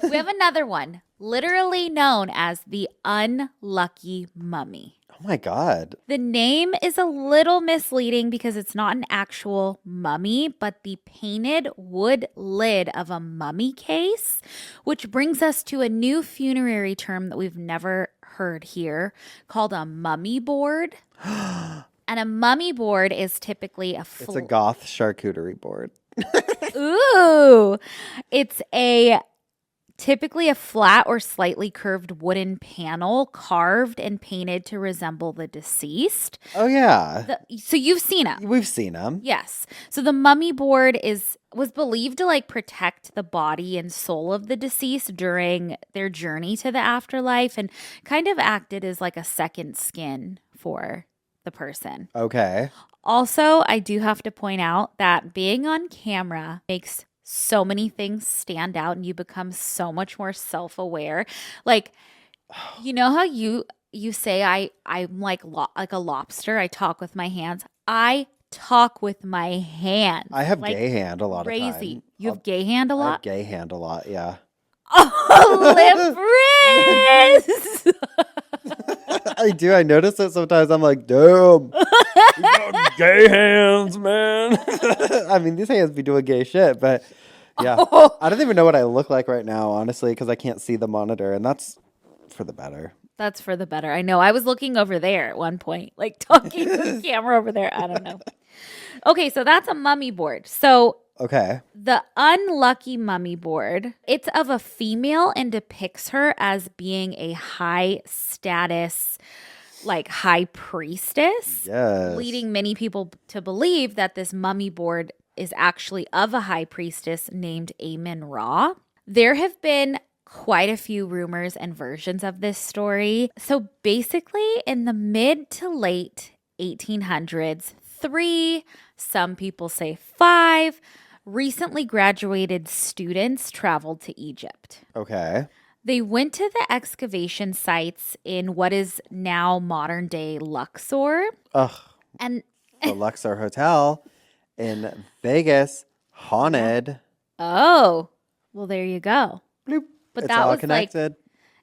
We have another one, literally known as the unlucky mummy. Oh my God. The name is a little misleading because it's not an actual mummy, but the painted wood lid of a mummy case, which brings us to a new funerary term that we've never heard here called a mummy board. And a mummy board is typically it's a goth charcuterie board. Ooh. It's typically a flat or slightly curved wooden panel carved and painted to resemble the deceased. Oh, yeah. So you've seen them. We've seen them. Yes. So the mummy board was believed to like protect the body and soul of the deceased during their journey to the afterlife and kind of acted as like a second skin for the person. Okay. Also, I do have to point out that being on camera makes so many things stand out and you become so much more self-aware. Like, you know how you say I'm like a lobster. I talk with my hands. I talk with my hands. I have gay hand a lot of time. Crazy. You have gay hand a lot? I have gay hand a lot, yeah. Oh, lip wrist! I do. I notice it sometimes. I'm like, damn. You got gay hands, man. I mean, these hands be doing gay shit, but yeah. I don't even know what I look like right now, honestly, because I can't see the monitor, and that's for the better. That's for the better. I know. I was looking over there at one point, like talking to the camera over there. I don't know. Okay, so that's a mummy board. So okay. The unlucky mummy board, it's of a female and depicts her as being a high status, like high priestess, yes, leading many people to believe that this mummy board is actually of a high priestess named Amun-Ra. There have been quite a few rumors and versions of this story. So basically, in the mid to late 1800s, 3, some people say 5, recently graduated students traveled to Egypt. Okay. They went to the excavation sites in what is now modern day Luxor. Ugh. And The Luxor Hotel in Vegas, haunted. oh, well, there you go. Bloop. But It's that all was connected. like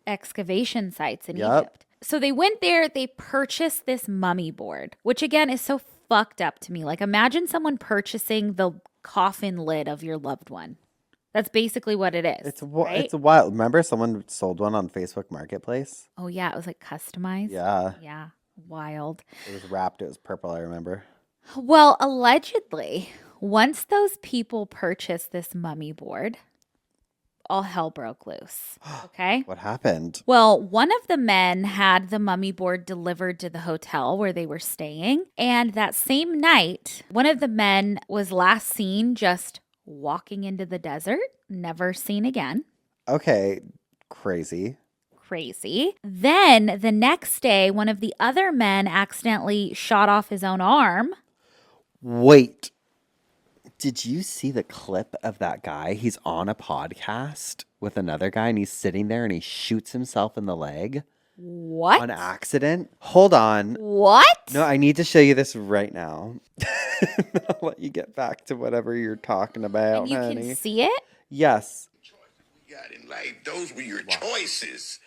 excavation sites in Yep. Egypt. So they went there, they purchased this mummy board, which again is so fucked up to me. Like, imagine someone purchasing the coffin lid of your loved one. That's basically what it is. Right? It's a wild. Remember, someone sold one on Facebook Marketplace. Oh, yeah. It was like customized. Yeah, Yeah. Wild. it was wrapped. It was purple. I remember. Well, allegedly, once those people purchased this mummy board, all hell broke loose. Okay. What happened? Well, one of the men had the mummy board delivered to the hotel where they were staying. And that same night, one of the men was last seen just walking into the desert, never seen again. Okay, crazy. Crazy. Then the next day, one of the other men accidentally shot off his own arm. Wait, did you see the clip of that guy? He's on a podcast with another guy, and he's sitting there, and he shoots himself in the leg What? on accident. Hold on. What? No, I need to show you this right now. I'll let you get back to whatever you're talking about, And you honey. can see it? Yes. We got in life. Those were your choices.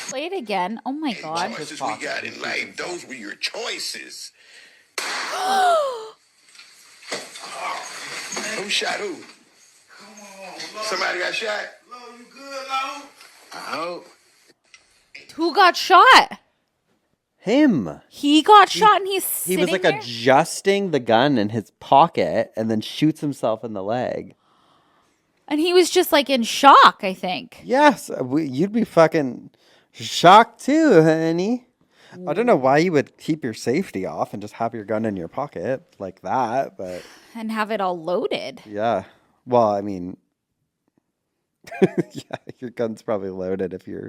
Play it again. Oh my God. Choices we got in life. Those were your choices. Who shot who? Somebody got shot? Lo, you good, Lo? I hope. Who got shot? Him. He got shot and he's He sitting was like there? adjusting the gun in his pocket and then shoots himself in the leg. And he was just like in shock, I think. Yes, you'd be fucking shocked too, honey. I don't know why you would keep your safety off and just have your gun in your pocket like that, but And have it all loaded. yeah. Well, I mean, yeah, your gun's probably loaded if you're,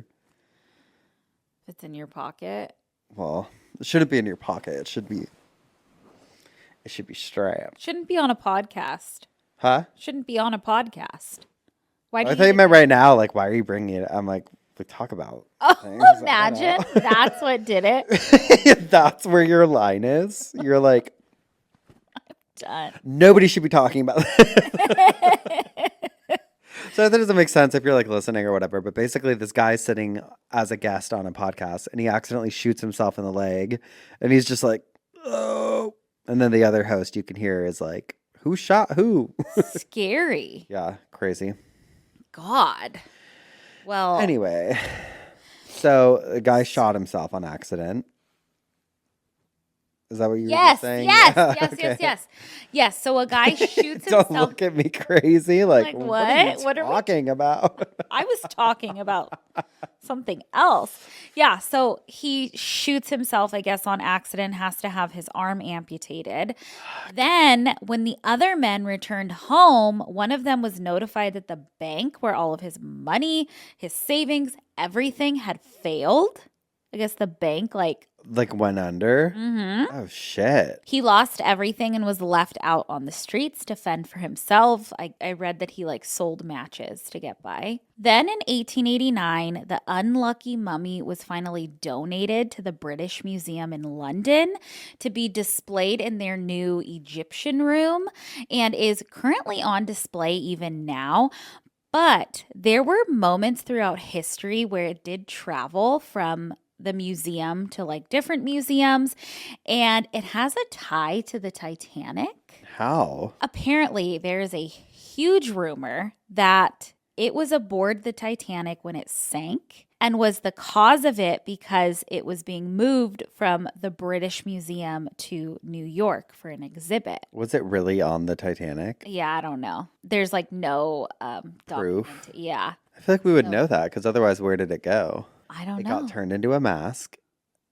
If it's in your pocket. well, it shouldn't be in your pocket. It should be strapped. Shouldn't be on a podcast. Huh? Shouldn't be on a podcast. Why do I you thought you meant right now, like, why are you bringing it? I'm like, we talk about things. I don't imagine know. that's what did it? That's where your line is. You're like, Done. nobody should be talking about that. So that doesn't make sense if you're like listening or whatever. But basically, this guy's sitting as a guest on a podcast and he accidentally shoots himself in the leg. And he's just like, oh. And then the other host you can hear is like, who shot who? Scary. Yeah, crazy. God. Well, Anyway, so the guy shot himself on accident. Is that what you were yes, just saying? yes, Yeah, yes, okay. yes, yes. Yes, so a guy shoots Don't himself. look at me crazy. Like, Like, what are you what? What are we talking about? I was talking about something else. Yeah, so he shoots himself, I guess, on accident, has to have his arm amputated. Then, when the other men returned home, one of them was notified that the bank where all of his money, his savings, everything had failed. I guess the bank, like, Like went under? Oh, shit. he lost everything and was left out on the streets to fend for himself. I read that he like sold matches to get by. Then in 1889, the unlucky mummy was finally donated to the British Museum in London to be displayed in their new Egyptian room and is currently on display even now. But there were moments throughout history where it did travel from the museum to like different museums, and it has a tie to the Titanic. How? Apparently, there is a huge rumor that it was aboard the Titanic when it sank and was the cause of it because it was being moved from the British Museum to New York for an exhibit. Was it really on the Titanic? Yeah, I don't know. There's like no Proof? Yeah, I feel like we would know that because otherwise, where did it go? I don't It know. got turned into a mask.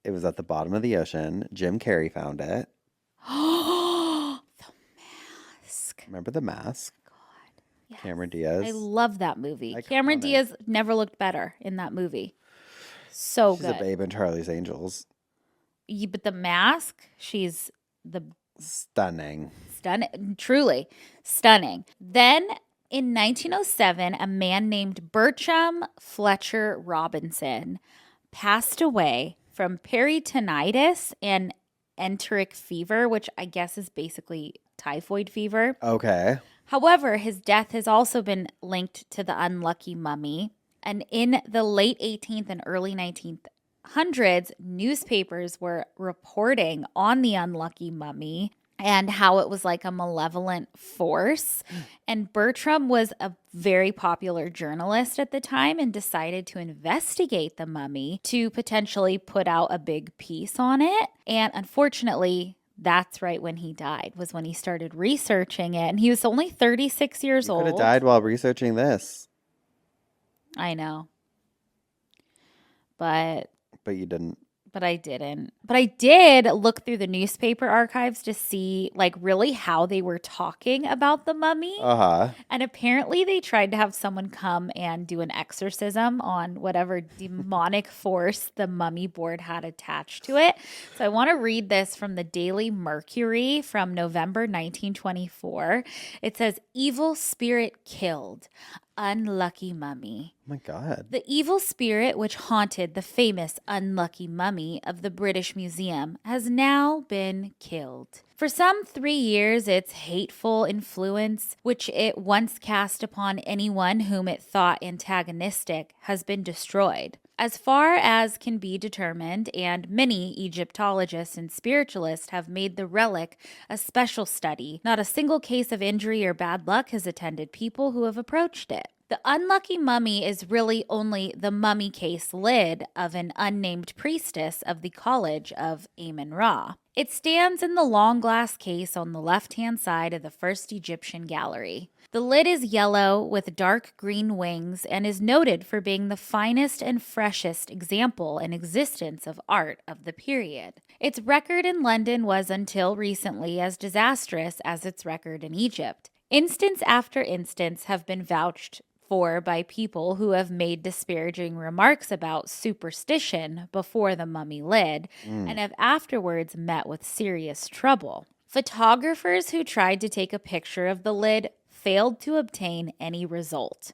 It was at the bottom of the ocean. Jim Carrey found it. The mask. Remember the mask? Yes. Cameron Diaz. I love that movie. Iconic. Cameron Diaz never looked better in that movie. So She's good. a babe in Charlie's Angels. But the mask, she's the Stunning. stunning, truly stunning. Then In 1907, a man named Bertram Fletcher Robinson passed away from peritonitis and enteric fever, which I guess is basically typhoid fever. Okay. However, his death has also been linked to the unlucky mummy. And in the late 18th and early 1900s, newspapers were reporting on the unlucky mummy and how it was like a malevolent force. And Bertram was a very popular journalist at the time and decided to investigate the mummy to potentially put out a big piece on it. And unfortunately, that's right when he died, was when he started researching it. And he was only 36 years old. Could have died while researching this. I know. But you didn't. But I didn't. But I did look through the newspaper archives to see, like, really how they were talking about the mummy. Uh-huh. And apparently they tried to have someone come and do an exorcism on whatever demonic force the mummy board had attached to it. So I want to read this from the Daily Mercury from November 1924. It says, "Evil spirit killed. Unlucky mummy." Oh my God. The evil spirit which haunted the famous unlucky mummy of the British Museum has now been killed. For some 3 years, its hateful influence, which it once cast upon anyone whom it thought antagonistic, has been destroyed. As far as can be determined, and many Egyptologists and spiritualists have made the relic a special study, not a single case of injury or bad luck has attended people who have approached it. The unlucky mummy is really only the mummy case lid of an unnamed priestess of the College of Amun-Ra. It stands in the long glass case on the left-hand side of the first Egyptian gallery. The lid is yellow with dark green wings and is noted for being the finest and freshest example in existence of art of the period. Its record in London was until recently as disastrous as its record in Egypt. Instance after instance have been vouched for by people who have made disparaging remarks about superstition before the mummy lid and have afterwards met with serious trouble. Photographers who tried to take a picture of the lid failed to obtain any result,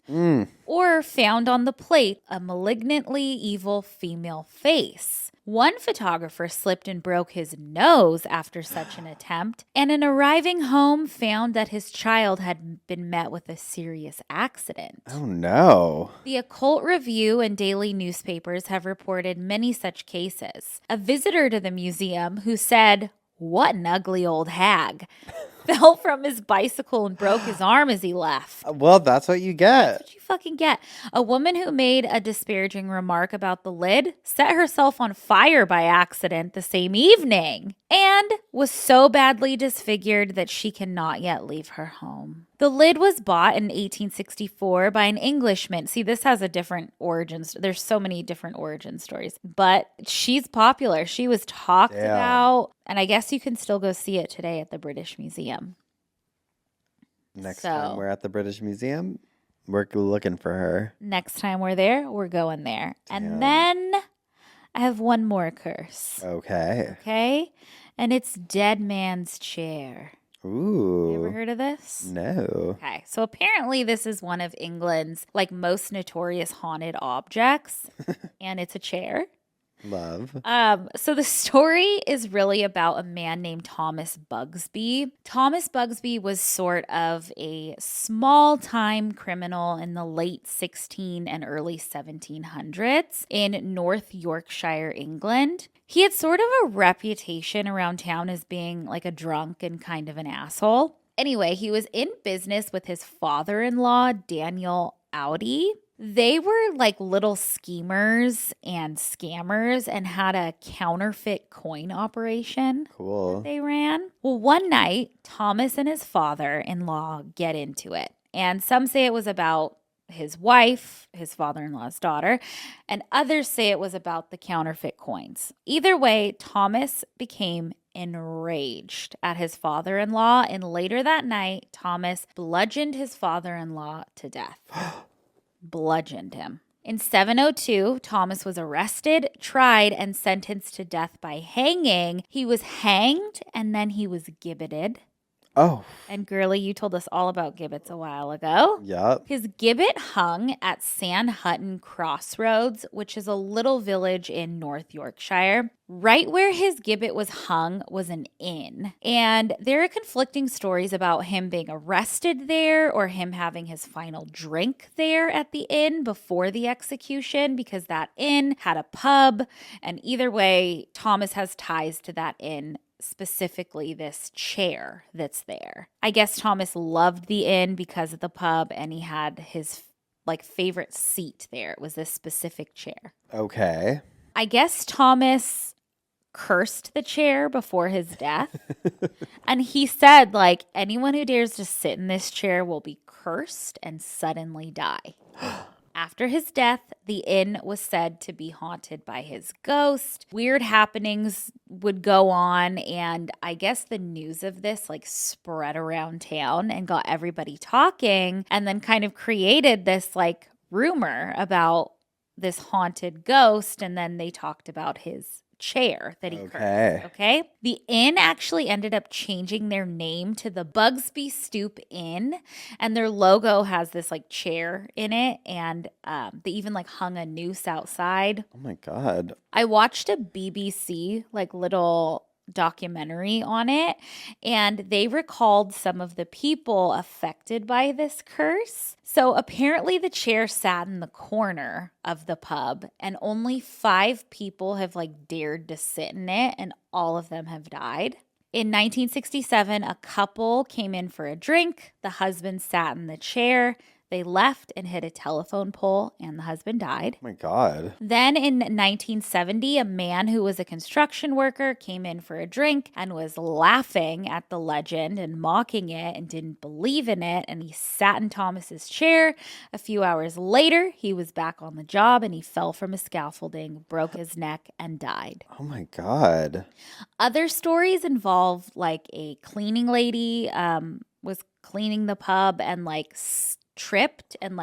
or found on the plate a malignantly evil female face. One photographer slipped and broke his nose after such an attempt, and in arriving home found that his child had been met with a serious accident. Oh, no. The Occult Review and daily newspapers have reported many such cases. A visitor to the museum who said, "What an ugly old hag," fell from his bicycle and broke his arm as he left. Well, that's what you get. That's what you fucking get. A woman who made a disparaging remark about the lid set herself on fire by accident the same evening and was so badly disfigured that she cannot yet leave her home. The lid was bought in 1864 by an Englishman. See, this has a different origin. There's so many different origin stories, but she's popular. She was talked about, and I guess you can still go see it today at the British Museum. Next time we're at the British Museum, we're looking for her. Next time we're there, we're going there. And then I have one more curse. Okay. Okay? And it's Dead Man's Chair. Ooh. You ever heard of this? No. Okay, so apparently this is one of England's like most notorious haunted objects, and it's a chair. Love. So the story is really about a man named Thomas Bugsby. Thomas Bugsby was sort of a small-time criminal in the late 16 and early 1700s in North Yorkshire, England. He had sort of a reputation around town as being like a drunk and kind of an asshole. Anyway, he was in business with his father-in-law, Daniel Audi. They were like little schemers and scammers and had a counterfeit coin operation that they ran. Well, one night, Thomas and his father-in-law get into it. And some say it was about his wife, his father-in-law's daughter, and others say it was about the counterfeit coins. Either way, Thomas became enraged at his father-in-law, and later that night, Thomas bludgeoned his father-in-law to death. Bludgeoned him. In 702, Thomas was arrested, tried, and sentenced to death by hanging. He was hanged and then he was gibbeted. Oh, And girly, you told us all about gibbets a while ago. yep. His gibbet hung at San Hutton Crossroads, which is a little village in North Yorkshire. Right where his gibbet was hung was an inn. And there are conflicting stories about him being arrested there or him having his final drink there at the inn before the execution, because that inn had a pub. And either way, Thomas has ties to that inn, specifically this chair that's there. I guess Thomas loved the inn because of the pub, and he had his favorite seat there. It was this specific chair. Okay. I guess Thomas cursed the chair before his death. And he said, anyone who dares to sit in this chair will be cursed and suddenly die. After his death, the inn was said to be haunted by his ghost. Weird happenings would go on, and I guess the news of this spread around town and got everybody talking, and then kind of created this rumor about this haunted ghost, and then they talked about his chair that he cursed. Okay. The inn actually ended up changing their name to the Bugsby Stoop Inn, and their logo has this chair in it, and they even hung a noose outside. Oh my God. I watched a BBC little documentary on it, and they recalled some of the people affected by this curse. So apparently the chair sat in the corner of the pub, and only 5 people have dared to sit in it, and all of them have died. In 1967, a couple came in for a drink. The husband sat in the chair. They left and hit a telephone pole, and the husband died. Oh my God. Then in 1970, a man who was a construction worker came in for a drink and was laughing at the legend and mocking it and didn't believe in it. And he sat in Thomas's chair. A few hours later, he was back on the job and he fell from a scaffolding, broke his neck, and died. Oh my God. Other stories involve a cleaning lady was cleaning the pub and tripped and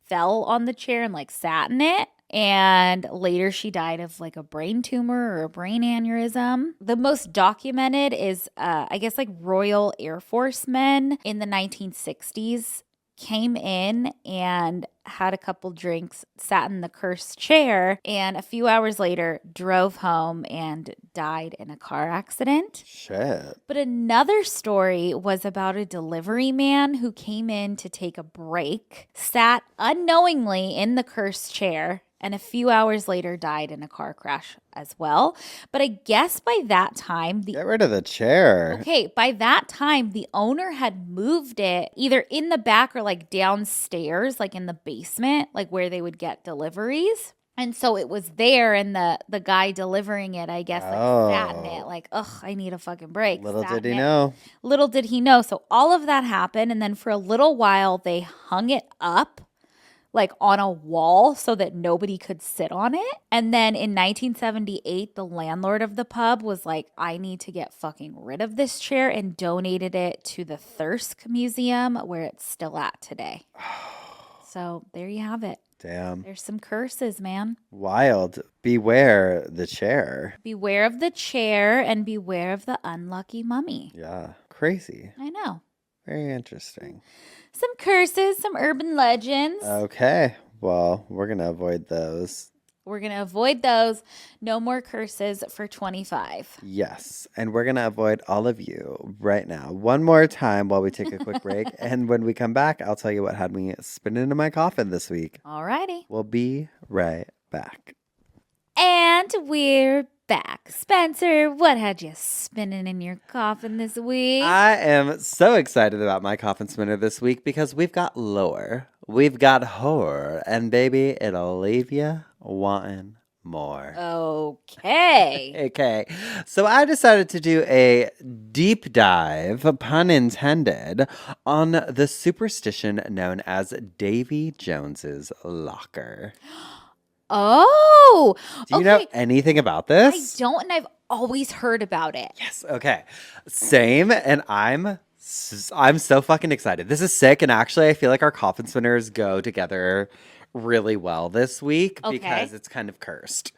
fell on the chair and sat in it, and later she died of a brain tumor or a brain aneurysm. The most documented is I guess Royal Air Force men in the 1960s came in and had a couple drinks, sat in the cursed chair, and a few hours later drove home and died in a car accident. Shit. But another story was about a delivery man who came in to take a break, sat unknowingly in the cursed chair, and a few hours later died in a car crash as well. But I guess by that time, Get rid of the chair. Okay, by that time, the owner had moved it either in the back or downstairs, in the basement, where they would get deliveries. And so it was there, and the guy delivering it, I guess, sat in it, I need a fucking break. Little Sat did in he it. know. Little did he know. So all of that happened, and then for a little while, they hung it up on a wall so that nobody could sit on it. And then in 1978, the landlord of the pub was I need to get fucking rid of this chair, and donated it to the Thirsk Museum, where it's still at today. So there you have it. Damn. There's some curses, man. Wild. Beware the chair. Beware of the chair and beware of the unlucky mummy. Yeah. Crazy. I know. Very interesting. Some curses, some urban legends. Okay. Well, we're going to avoid those. We're going to avoid those. No more curses for 25. Yes. And we're going to avoid all of you right now. One more time while we take a quick break. And when we come back, I'll tell you what had me spinning in my coffin this week. Alrighty. We'll be right back. And we're back. Spencer, what had you spinning in your coffin this week? I am so excited about my coffin spinner this week because we've got lore, we've got horror, and baby, it'll leave you wanting more. Okay. Okay, so I decided to do a deep dive, pun intended, on the superstition known as Davy Jones's locker. Oh, Do you know anything about I this? don't, and I've always heard about it. Yes. Okay. Same. And I'm so fucking excited. This is sick. And actually, I feel like our coffin spinners go together really well this week because it's kind of cursed.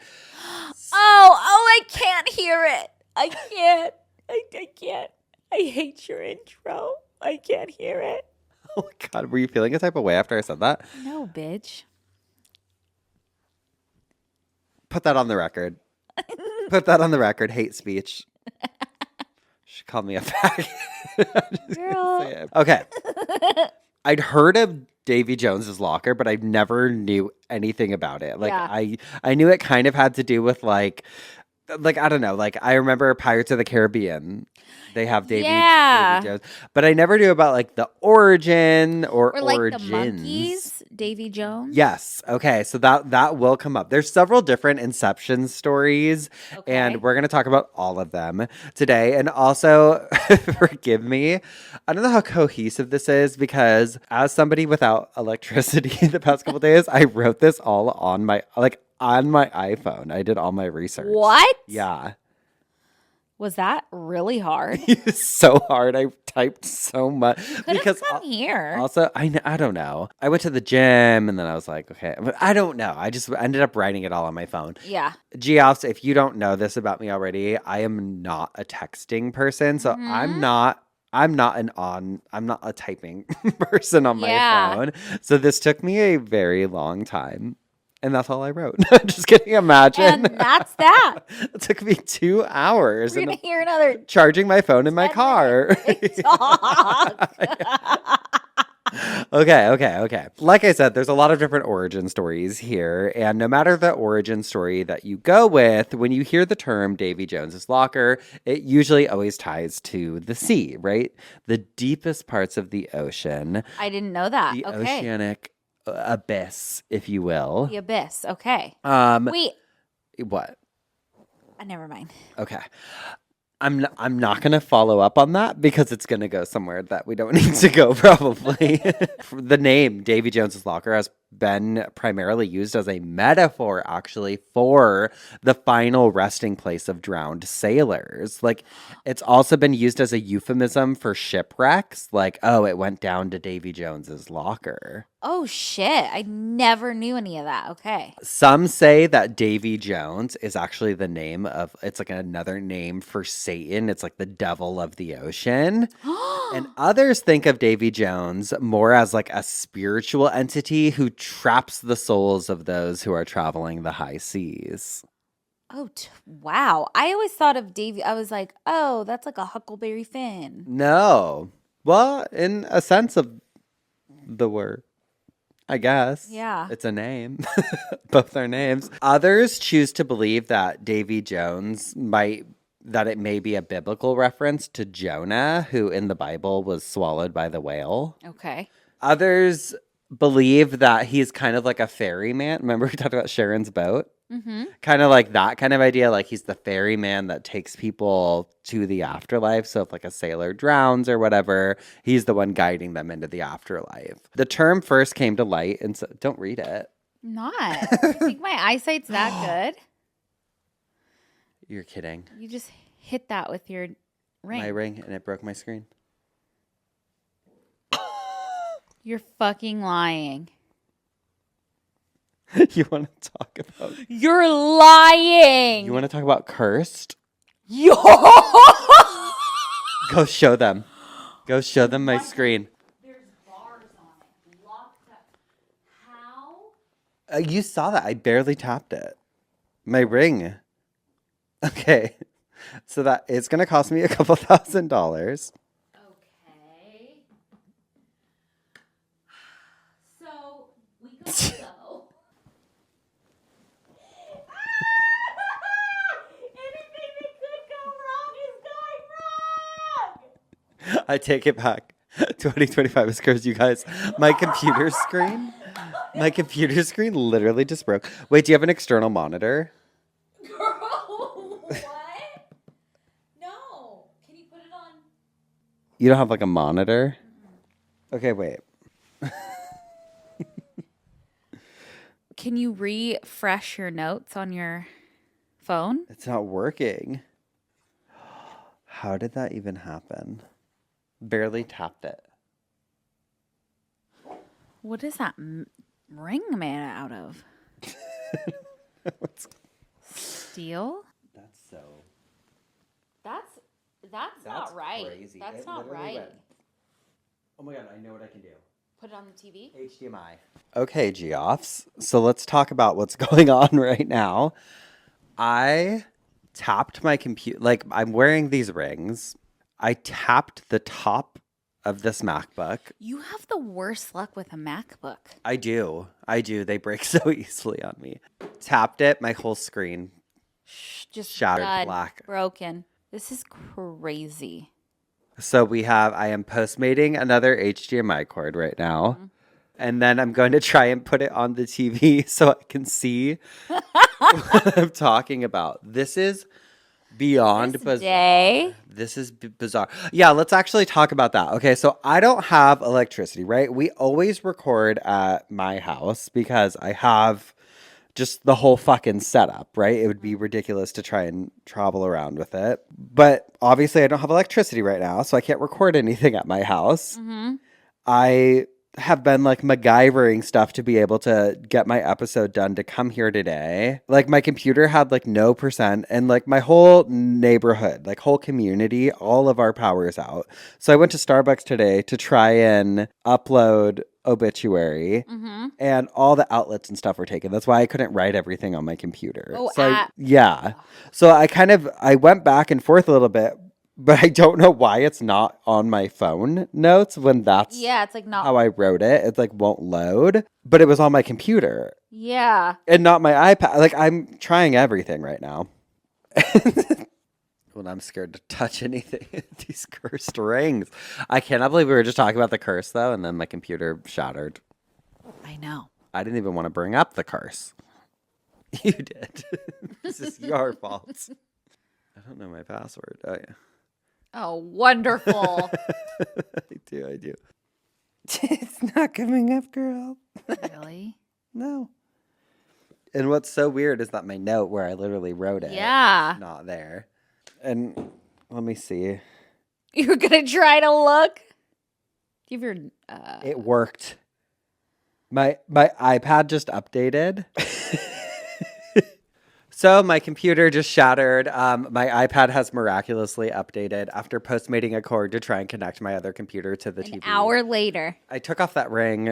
Oh, I can't hear it. I can't. I can't. I hate your intro. I can't hear it. Oh my God, were you feeling a type of way after I said that? No, bitch. Put that on the record. Put that on the record. Hate speech. She called me a fag. Girl. Okay. I'd heard of Davy Jones's locker, but I never knew anything about it. Like Yeah. I knew it kind of had to do with like I don't know, like I remember Pirates of the Caribbean. They have Davy Jones, but I never knew about like the origin or like origins. the monkeys, Davy Jones. Yes. Okay. So that will come up. There's several different Inception stories, and we're going to talk about all of them today. And also, forgive me, I don't know how cohesive this is because as somebody without electricity the past couple days, I wrote this all on my iPhone. I did all my research. What? Yeah. Was that really hard? It's so hard. I typed so much Because come here. Also, I don't know. I went to the gym and then I was like, okay, but I don't know. I just ended up writing it all on my phone. Yeah. Geoffs, if you don't know this about me already, I am not a texting person, so I'm not a typing person on my phone. So this took me a very long time. And that's all I wrote. Just kidding. Imagine. And that's that. It took me 2 hours. We're going to hear another charging my phone in my car. talk. Okay. Like I said, there's a lot of different origin stories here. And no matter the origin story that you go with, when you hear the term Davy Jones's locker, it usually always ties to the sea, right? The deepest parts of the ocean. I didn't know that. The Okay. oceanic abyss, if you will. The abyss. Okay. Wait. What? Never mind. Okay. I'm not going to follow up on that because it's going to go somewhere that we don't need to go probably. The name Davy Jones's locker has been primarily used as a metaphor actually for the final resting place of drowned sailors. Like it's also been used as a euphemism for shipwrecks, like oh, it went down to Davy Jones's locker. Oh shit, I never knew any of that. Okay. Some say that Davy Jones is actually the name of, it's like another name for Satan. It's like the devil of the ocean. And others think of Davy Jones more as like a spiritual entity who traps the souls of those who are traveling the high seas. Oh, wow. I always thought of Davy. I was like, oh, that's like a Huckleberry Finn. No. Well, in a sense of the word, I guess. Yeah. It's a name. Both are names. Others choose to believe that Davy Jones that it may be a biblical reference to Jonah, who in the Bible was swallowed by the whale. Okay. Others believe that he's kind of like a ferryman. Remember we talked about Sharon's boat? Mm-hmm. Kind of like that kind of idea. Like he's the ferryman that takes people to the afterlife. So if like a sailor drowns or whatever, he's the one guiding them into the afterlife. The term first came to light, and so don't read it. Not. You think my eyesight's that good? You're kidding. You just hit that with your ring. My ring, and it broke my screen. You're fucking lying. You want to talk about? You're lying. You want to talk about cursed? Yo. Go show them. Go show them my screen. There's bars on it. Locked up. How? You saw that. I barely tapped it. My ring. Okay. So that it's going to cost me a couple $1,000. Okay. So we gotta go. Anything that could go wrong is going wrong. I take it back. 2025 is cursed, you guys. My computer screen literally just broke. Wait, do you have an external monitor? Girl, what? No. Can you put it on? You don't have like a monitor? Okay, wait. Can you refresh your notes on your phone? It's not working. How did that even happen? Barely tapped it. What is that ring made out of? Steel? That's so. That's That's not right. Crazy. That's It not literally right. went, oh my God, I know what I can do. Put it on the TV. HDMI. Okay, Geoffs. So let's talk about what's going on right now. I tapped my computer. Like, I'm wearing these rings. I tapped the top of this MacBook. You have the worst luck with a MacBook. I do. They break so easily on me. Tapped it. My whole screen Just shattered, done, black. broken. This is crazy. So I am postmating another HDMI cord right now. Mm-hmm. And then I'm going to try and put it on the TV so I can see what I'm talking about. This is beyond bizarre. This is bizarre. Yeah, let's actually talk about that. Okay, so I don't have electricity, right? We always record at my house because I have just the whole fucking setup, right? It would be ridiculous to try and travel around with it. But obviously I don't have electricity right now, so I can't record anything at my house. Mm-hmm. I have been like MacGyvering stuff to be able to get my episode done to come here today. Like my computer had like no percent and like my whole neighborhood, like whole community, all of our power is out. So I went to Starbucks today to try and upload obituary and all the outlets and stuff were taken. That's why I couldn't write everything on my computer. Oh, yeah. So I went back and forth a little bit, but I don't know why it's not on my phone notes when that's it's like not how I wrote it. It like won't load, but it was on my computer. Yeah. And not my iPad. Like I'm trying everything right now. When I'm scared to touch anything, these cursed rings. I cannot believe we were just talking about the curse though, and then my computer shattered. I know. I didn't even want to bring up the curse. You did. This is your fault. I don't know my password. Oh yeah. Oh, wonderful. I do. It's not coming up, girl. Really? No. And what's so weird is that my note where I literally wrote it is not there. And let me see. You're going to try to look? Give your... It worked. My iPad just updated. So my computer just shattered. My iPad has miraculously updated after postmating a cord to try and connect my other computer to the TV. An hour later. I took off that ring.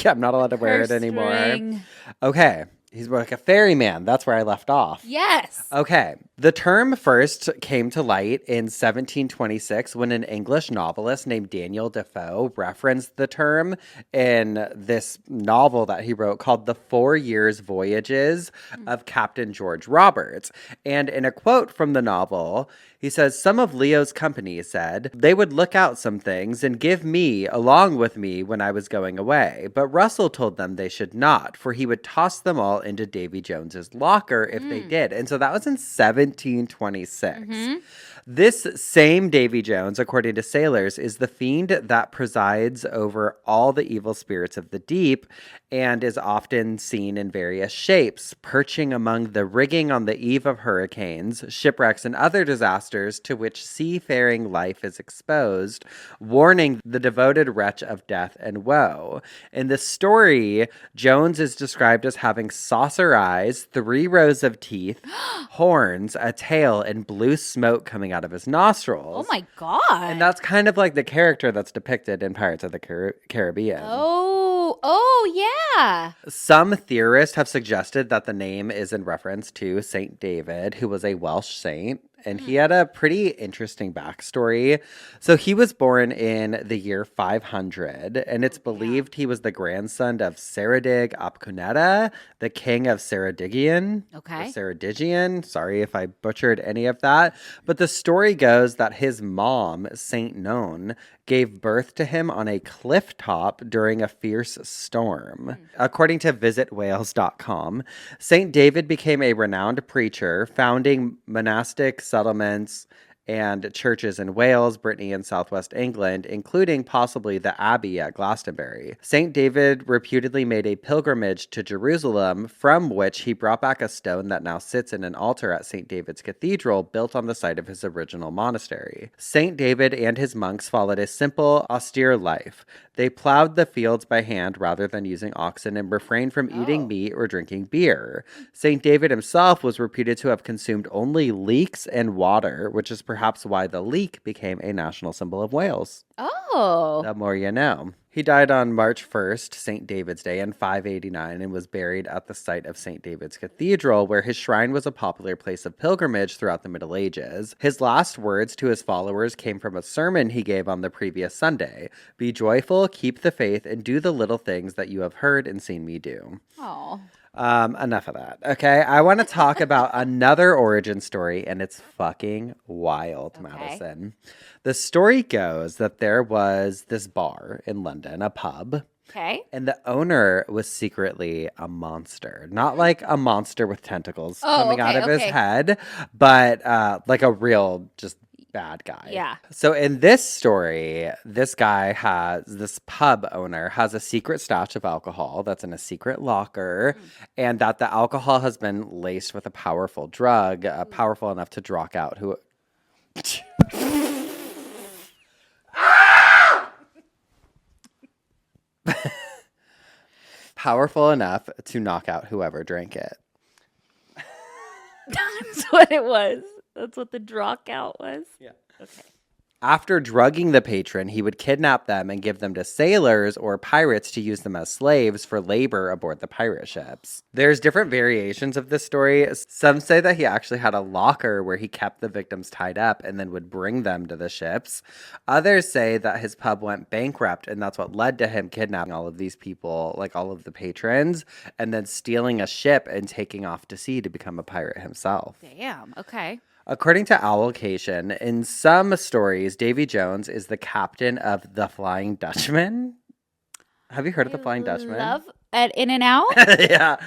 I'm not allowed to wear it anymore. Ring. Okay. He's like a ferryman. That's where I left off. Yes. Okay. The term first came to light in 1726 when an English novelist named Daniel Defoe referenced the term in this novel that he wrote called The 4 Years' Voyages of Captain George Roberts. And in a quote from the novel, he says, "Some of Leo's company said they would look out some things and give me along with me when I was going away. But Russell told them they should not, for he would toss them all into Davy Jones's locker if they did." And so that was in 1726. This same Davy Jones, according to sailors, is the fiend that presides over all the evil spirits of the deep and is often seen in various shapes, perching among the rigging on the eve of hurricanes, shipwrecks, and other disasters to which seafaring life is exposed, warning the devoted wretch of death and woe. In the story, Jones is described as having saucer eyes, 3 rows of teeth, horns, a tail, and blue smoke coming out of his nostrils. Oh my God. And that's kind of like the character that's depicted in Pirates of the Caribbean. Oh, yeah. Some theorists have suggested that the name is in reference to Saint David, who was a Welsh saint. And he had a pretty interesting backstory. So he was born in the year 500, and it's believed he was the grandson of Ceredig ap Cuneta, the king of Ceredigion. Okay. Ceredigion. Sorry if I butchered any of that. But the story goes that his mom, Saint Non, gave birth to him on a cliff top during a fierce storm. According to visitwales.com, Saint David became a renowned preacher, founding monastic settlements and churches in Wales, Brittany, and southwest England, including possibly the Abbey at Glastonbury. St. David reputedly made a pilgrimage to Jerusalem, from which he brought back a stone that now sits in an altar at St. David's Cathedral, built on the site of his original monastery. St. David and his monks followed a simple, austere life. They plowed the fields by hand rather than using oxen and refrained from eating meat or drinking beer. St. David himself was reputed to have consumed only leeks and water, which is perhaps why the leek became a national symbol of Wales. Oh. The more you know. He died on March 1st, St. David's Day, in 589, and was buried at the site of St. David's Cathedral, where his shrine was a popular place of pilgrimage throughout the Middle Ages. His last words to his followers came from a sermon he gave on the previous Sunday. Be joyful, keep the faith, and do the little things that you have heard and seen me do. Oh. Enough of that. Okay. I want to talk about another origin story, and it's fucking wild, Madison. The story goes that there was this bar in London, a pub. Okay. And the owner was secretly a monster. Not like a monster with tentacles coming out of his head, but like a real just bad guy. Yeah. So in this story, this pub owner has a secret stash of alcohol that's in a secret locker, and that the alcohol has been laced with a powerful drug, powerful enough to knock out who. Powerful enough to knock out whoever drank it. That's what it was. That's what the drock out was? Yeah. Okay. After drugging the patron, he would kidnap them and give them to sailors or pirates to use them as slaves for labor aboard the pirate ships. There's different variations of this story. Some say that he actually had a locker where he kept the victims tied up and then would bring them to the ships. Others say that his pub went bankrupt, and that's what led to him kidnapping all of these people, like all of the patrons, and then stealing a ship and taking off to sea to become a pirate himself. Damn. Okay. According to Owlcation, in some stories, Davy Jones is the captain of the Flying Dutchman. Have you heard of the Flying Dutchman? Love at In and Out? Yeah.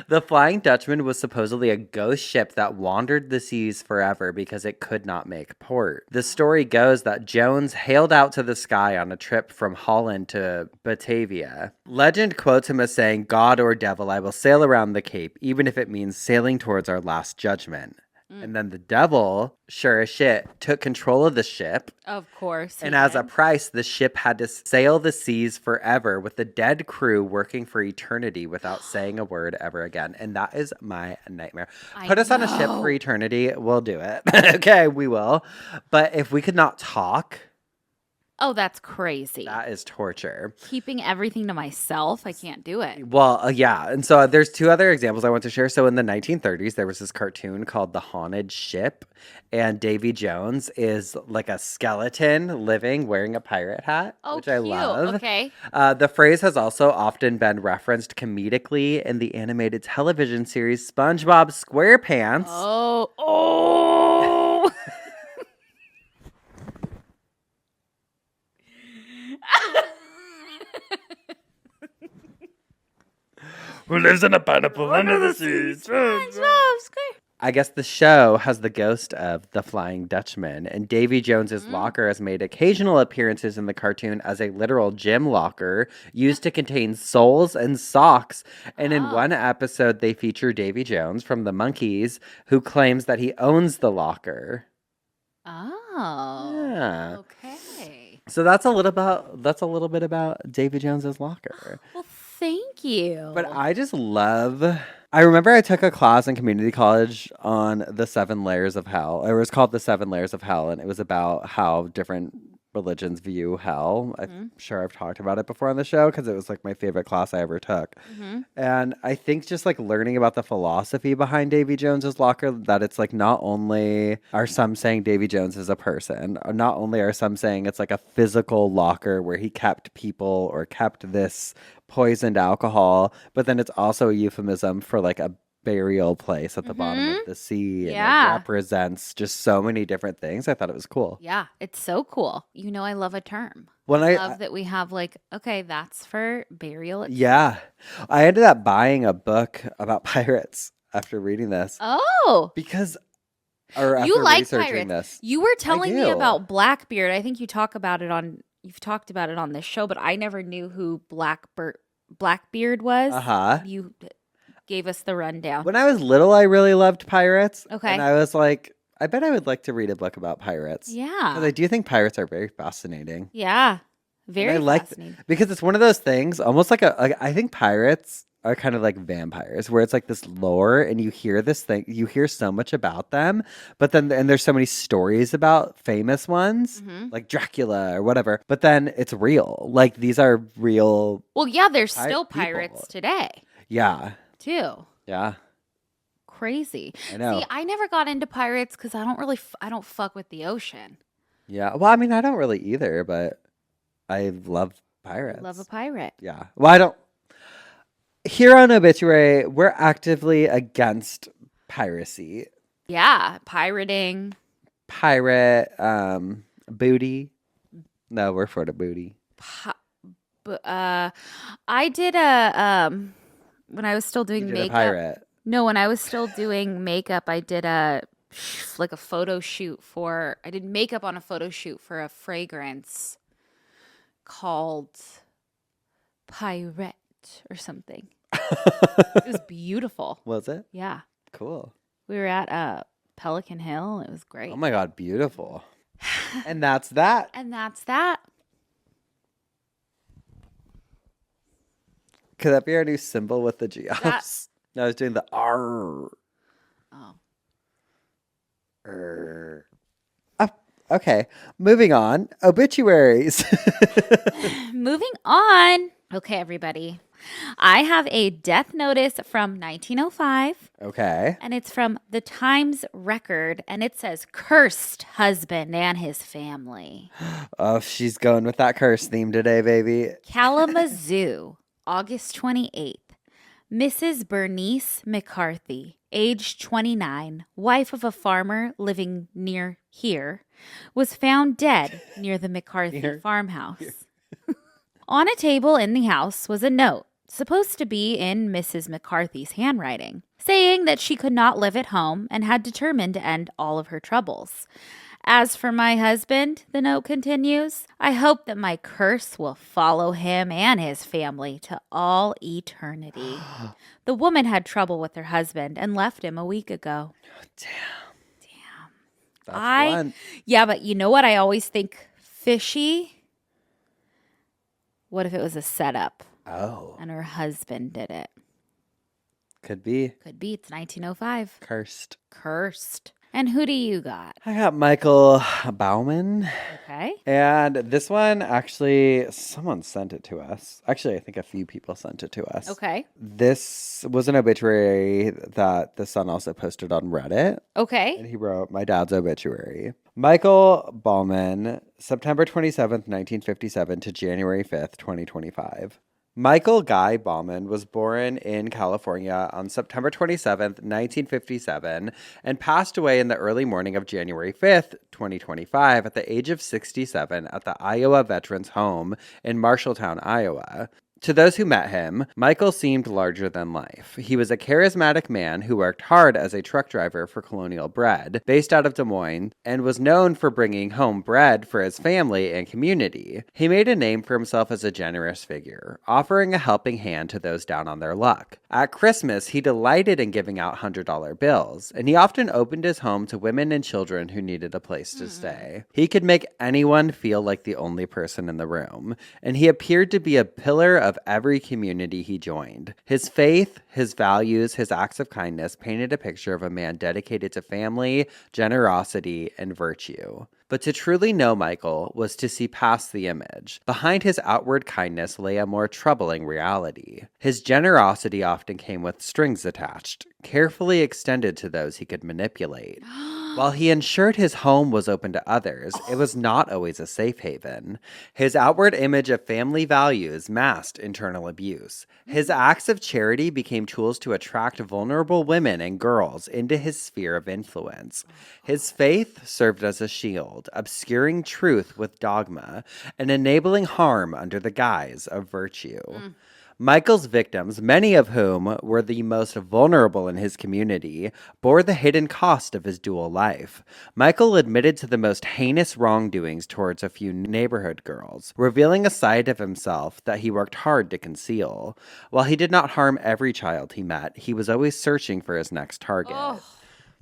The Flying Dutchman was supposedly a ghost ship that wandered the seas forever because it could not make port. The story goes that Jones hailed out to the sky on a trip from Holland to Batavia. Legend quotes him as saying, "God or devil, I will sail around the Cape, even if it means sailing towards our last judgment." And then the devil, sure as shit, took control of the ship. Of course. And as a price, the ship had to sail the seas forever with the dead crew working for eternity without saying a word ever again. And that is my nightmare. Put us on a ship for eternity. We'll do it. Okay, we will. But if we could not talk... Oh, that's crazy. That is torture. Keeping everything to myself, I can't do it. Well, yeah. And so there's two other examples I want to share. So in the 1930s, there was this cartoon called The Haunted Ship. And Davy Jones is like a skeleton living wearing a pirate hat, which I love. Okay. The phrase has also often been referenced comedically in the animated television series SpongeBob SquarePants. Oh. Who lives in a pineapple under the sea? I guess the show has the ghost of the Flying Dutchman, and Davy Jones's locker has made occasional appearances in the cartoon as a literal gym locker used to contain soles and socks. And in one episode, they feature Davy Jones from the Monkees, who claims that he owns the locker. Oh. Yeah. Okay. So that's a little bit about Davy Jones's locker. Well, thank you. But I just love... I remember I took a class in community college on the 7 layers of hell. It was called the 7 layers of hell, and it was about how different religions view hell. I'm sure I've talked about it before on the show because it was like my favorite class I ever took. And I think just like learning about the philosophy behind Davy Jones's locker, that it's like not only are some saying Davy Jones is a person, or not only are some saying it's like a physical locker where he kept people or kept this poisoned alcohol, but then it's also a euphemism for like a burial place at the bottom of the sea, and it represents just so many different things. I thought it was cool. Yeah, it's so cool. You know, I love a term. When I love that we have like, okay, that's for burial. Yeah. I ended up buying a book about pirates after reading this. Oh. Because after you like researching pirates. this. You were telling me about Blackbeard. I think you've talked about it on this show, but I never knew who Blackbeard was. You gave us the rundown. When I was little, I really loved pirates. Okay. And I was like, I bet I would like to read a book about pirates. Yeah. Because I do think pirates are very fascinating. Yeah. Very I like fascinating. because it's one of those things, almost like I think pirates are kind of like vampires, where it's like this lore, and you hear this thing, you hear so much about them, but then and there's so many stories about famous ones, like Dracula or whatever. But then it's real. Like these are real. Well, yeah, there's still pirates people. today, Yeah, too. yeah, Crazy. I know. See, I never got into pirates because I don't really, I don't fuck with the ocean. Yeah. Well, I mean, I don't really either, but I love pirates. Love a pirate. Yeah. Well, I don't. Here on Obituary, we're actively against piracy. Yeah, pirating. Pirate, booty. No, we're for the booty. But I did a when I was still doing You did a makeup. pirate. No, when I was still doing makeup, I did a photo shoot for. I did makeup on a photo shoot for a fragrance called Pirate or something. It was beautiful. Was it? Yeah, Cool. we were at Pelican Hill. It was great. Oh my God, beautiful. And that's that. And that's that. Could that be our new symbol with the Geoffs? No, I was doing the R. Oh. Oh, okay, moving on. Obituaries. Moving on. Okay, everybody. I have a death notice from 1905, Okay. and it's from the Times Record, and it says, "Cursed husband and his family." Oh, she's going with that curse theme today, baby. Kalamazoo, August 28th. Mrs. Bernice McCarthy, age 29, wife of a farmer living near here, was found dead near the McCarthy farmhouse. On a table in the house was a note, supposed to be in Mrs. McCarthy's handwriting, saying that she could not live at home and had determined to end all of her troubles. "As for my husband," the note continues, "I hope that my curse will follow him and his family to all eternity." The woman had trouble with her husband and left him a week ago. That's one. Yeah, but you know what I always think fishy? What if it was a setup Oh, and her husband did it? could be. Could be. It's 1905. Cursed. Cursed. And who do you got? I got Michael Bauman. Okay. And this one, actually, someone sent it to us. Actually, I think a few people sent it to us. Okay. This was an obituary that the Sun also posted on Reddit. Okay. And he wrote, "My dad's obituary. Michael Bauman, September 27th, 1957 to January 5th, 2025. Michael Guy Bauman was born in California on September 27th, 1957, and passed away in the early morning of January 5th, 2025, at the age of 67 at the Iowa Veterans Home in Marshalltown, Iowa. To those who met him, Michael seemed larger than life. He was a charismatic man who worked hard as a truck driver for Colonial Bread, based out of Des Moines, and was known for bringing home bread for his family and community. He made a name for himself as a generous figure, offering a helping hand to those down on their luck. At Christmas, he delighted in giving out $100 bills, and he often opened his home to women and children who needed a place to stay. He could make anyone feel like the only person in the room, and he appeared to be a pillar of every community he joined. His faith, his values, his acts of kindness painted a picture of a man dedicated to family, generosity, and virtue. But to truly know Michael was to see past the image. Behind his outward kindness lay a more troubling reality. His generosity often came with strings attached, carefully extended to those he could manipulate. While he ensured his home was open to others, it was not always a safe haven. His outward image of family values masked internal abuse. His acts of charity became tools to attract vulnerable women and girls into his sphere of influence. His faith served as a shield, obscuring truth with dogma and enabling harm under the guise of virtue. Michael's victims, many of whom were the most vulnerable in his community, bore the hidden cost of his dual life. Michael admitted to the most heinous wrongdoings towards a few neighborhood girls, revealing a side of himself that he worked hard to conceal. While he did not harm every child he met, he was always searching for his next target.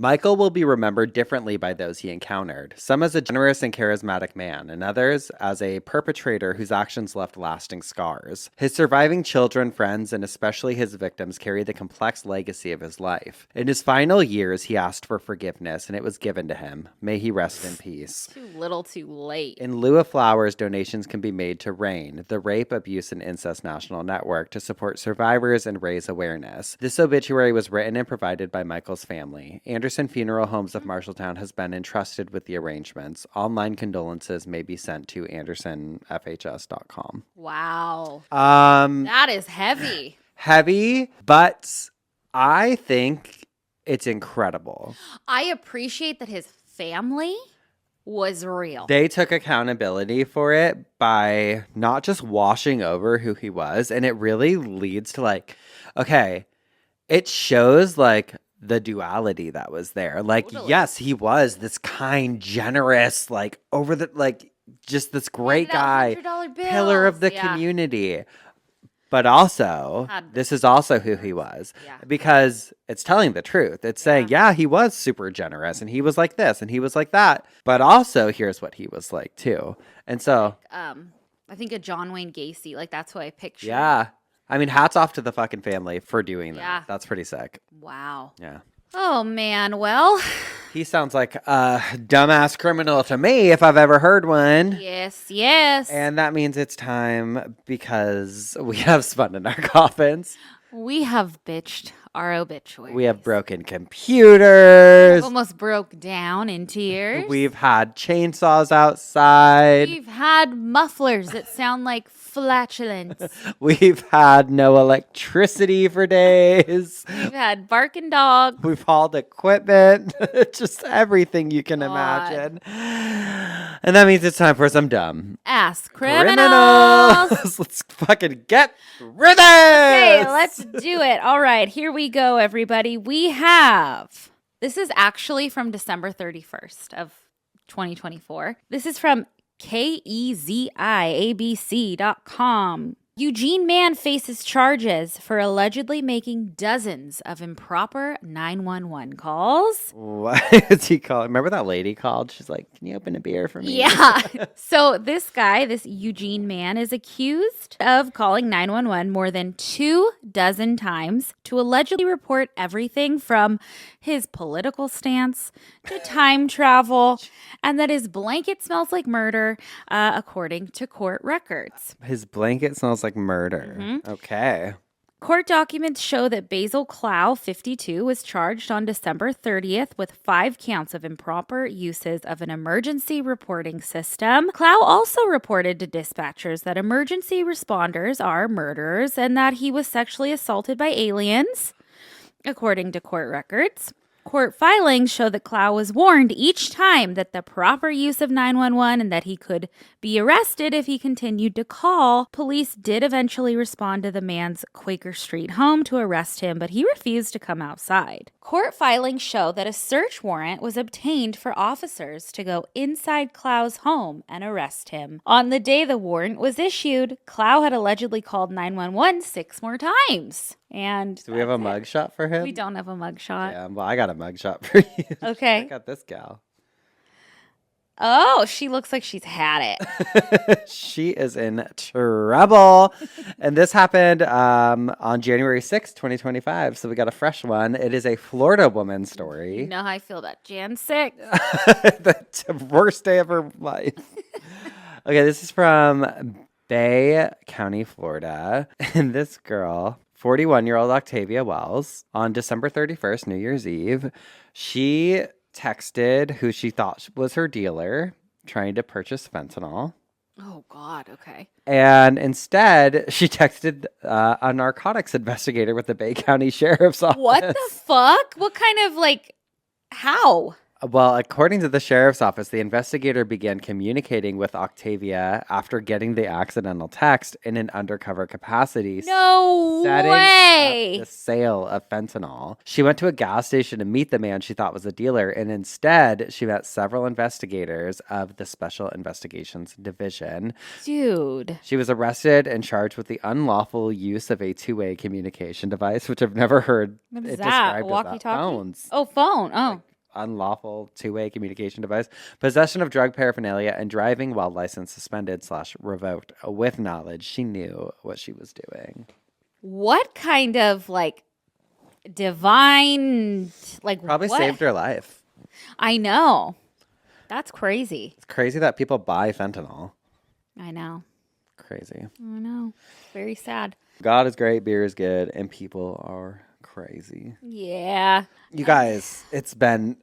Michael will be remembered differently by those he encountered, some as a generous and charismatic man, and others as a perpetrator whose actions left lasting scars. His surviving children, friends, and especially his victims carry the complex legacy of his life. In his final years, he asked for forgiveness, and it was given to him. May he rest in peace. Too little, too late. In lieu of flowers, donations can be made to RAIN, the Rape, Abuse, and Incest National Network, to support survivors and raise awareness. This obituary was written and provided by Michael's family. Anderson Funeral Homes of Marshalltown has been entrusted with the arrangements. Online condolences may be sent to andersonfhs.com. Wow. Um, That is heavy. Heavy, but I think it's incredible. I appreciate that his family was real. They took accountability for it by not just washing over who he was. And it really leads to like, okay, it shows like the duality that was there. Like, Totally. yes, he was this kind, generous, like over the, like just this great guy, $100 pillar of the bills. Yeah. community. But also, this is also who he was. Yeah. Because it's telling the truth. It's saying, yeah, he was super generous and he was like this and he was like that. But also, here's what he was like too. And so, I think a John Wayne Gacy, like that's what I picture. yeah. I mean, hats off to the fucking family for doing that. Yeah. That's pretty sick. Wow. Yeah. Oh man. Well, He sounds like a dumbass criminal to me if I've ever heard one. yes. And that means it's time because we have spun in our coffins. We have bitched our obituary. We have broken computers. Almost broke down in tears. We've had chainsaws outside. We've had mufflers that sound like flatulence. We've had no electricity for days. We've had barking dogs. We've hauled equipment. Just everything you can God. imagine. And that means it's time for some dumb Ass criminals. Let's fucking get rid of this. Okay, let's do it. All right, here we go, everybody. This is actually from December 31st of 2024. This is from KEZIABC.com. Eugene man faces charges for allegedly making dozens of improper 911 calls. What is he called? Remember that lady called? She's like, can you open a beer for me? Yeah. So this guy, this Eugene man, is accused of calling 911 more than 24 times to allegedly report everything from his political stance to time travel, and that his blanket smells like murder, according to court records. His blanket smells like murder. Mm-hmm. Okay. Court documents show that Basil Clow, 52, was charged on December 30th with 5 counts of improper uses of an emergency reporting system. Clow also reported to dispatchers that emergency responders are murderers and that he was sexually assaulted by aliens, according to court records. Court filings show that Clow was warned each time that the proper use of 911 and that he could be arrested if he continued to call. Police did eventually respond to the man's Quaker Street home to arrest him, but he refused to come outside. Court filings show that a search warrant was obtained for officers to go inside Clow's home and arrest him. On the day the warrant was issued, Clow had allegedly called 911 6 more times. And Do we have a mugshot for him? we don't have a mugshot. Yeah, well, I got a mugshot for you. Okay. I got this gal. Oh, she looks like she's had it. She is in trouble. And this happened on January 6th, 2025. So we got a fresh one. It is a Florida woman story. You know how I feel about Jan 6. The worst day of her life. Okay, this is from Bay County, Florida. And this girl, 41-year-old Octavia Wells, on December 31st, New Year's Eve, she texted who she thought was her dealer trying to purchase fentanyl. Oh, God. Okay. And instead, she texted a narcotics investigator with the Bay County Sheriff's Office. What the fuck? What kind of how? Well, according to the sheriff's office, the investigator began communicating with Octavia after getting the accidental text in an undercover capacity. No setting way. up the sale of fentanyl. She went to a gas station to meet the man she thought was a dealer, and instead, she met several investigators of the Special Investigations Division. Dude. She was arrested and charged with the unlawful use of a two-way communication device, which I've never heard What is it that? described as Walkie-talkie? phones. Oh, phone. Oh. unlawful two-way communication device, possession of drug paraphernalia, and driving while license suspended / revoked with knowledge she knew what she was doing. What kind of like divine, like Probably what? saved her life. I know. That's crazy. It's crazy that people buy fentanyl. I know. Crazy. I know. Very sad. God is great, beer is good, and people are crazy. Yeah. You guys, it's been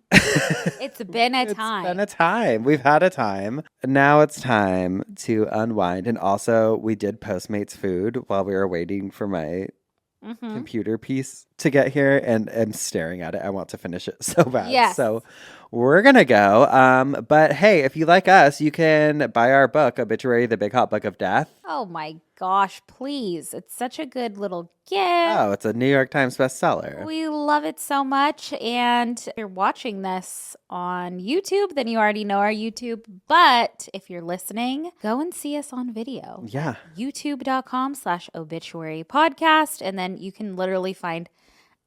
It's been a time. It's been a time. We've had a time. Now it's time to unwind. And also, we did Postmates food while we were waiting for my computer piece to get here, and I'm staring at it. I want to finish it so bad. Yes. So we're going to go. But hey, if you like us, you can buy our book, Obituary, The Big Hot Book of Death. Oh my gosh, please. It's such a good little gift. Oh, it's a New York Times bestseller. We love it so much. And if you're watching this on YouTube, then you already know our YouTube. But if you're listening, go and see us on video. Yeah. YouTube.com/obituary podcast. And then you can literally find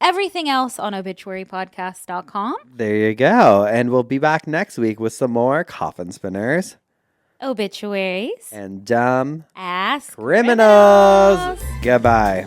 everything else on obituarypodcast.com. There you go. And we'll be back next week with some more coffin spinners Obituaries and dumb as criminals. Goodbye.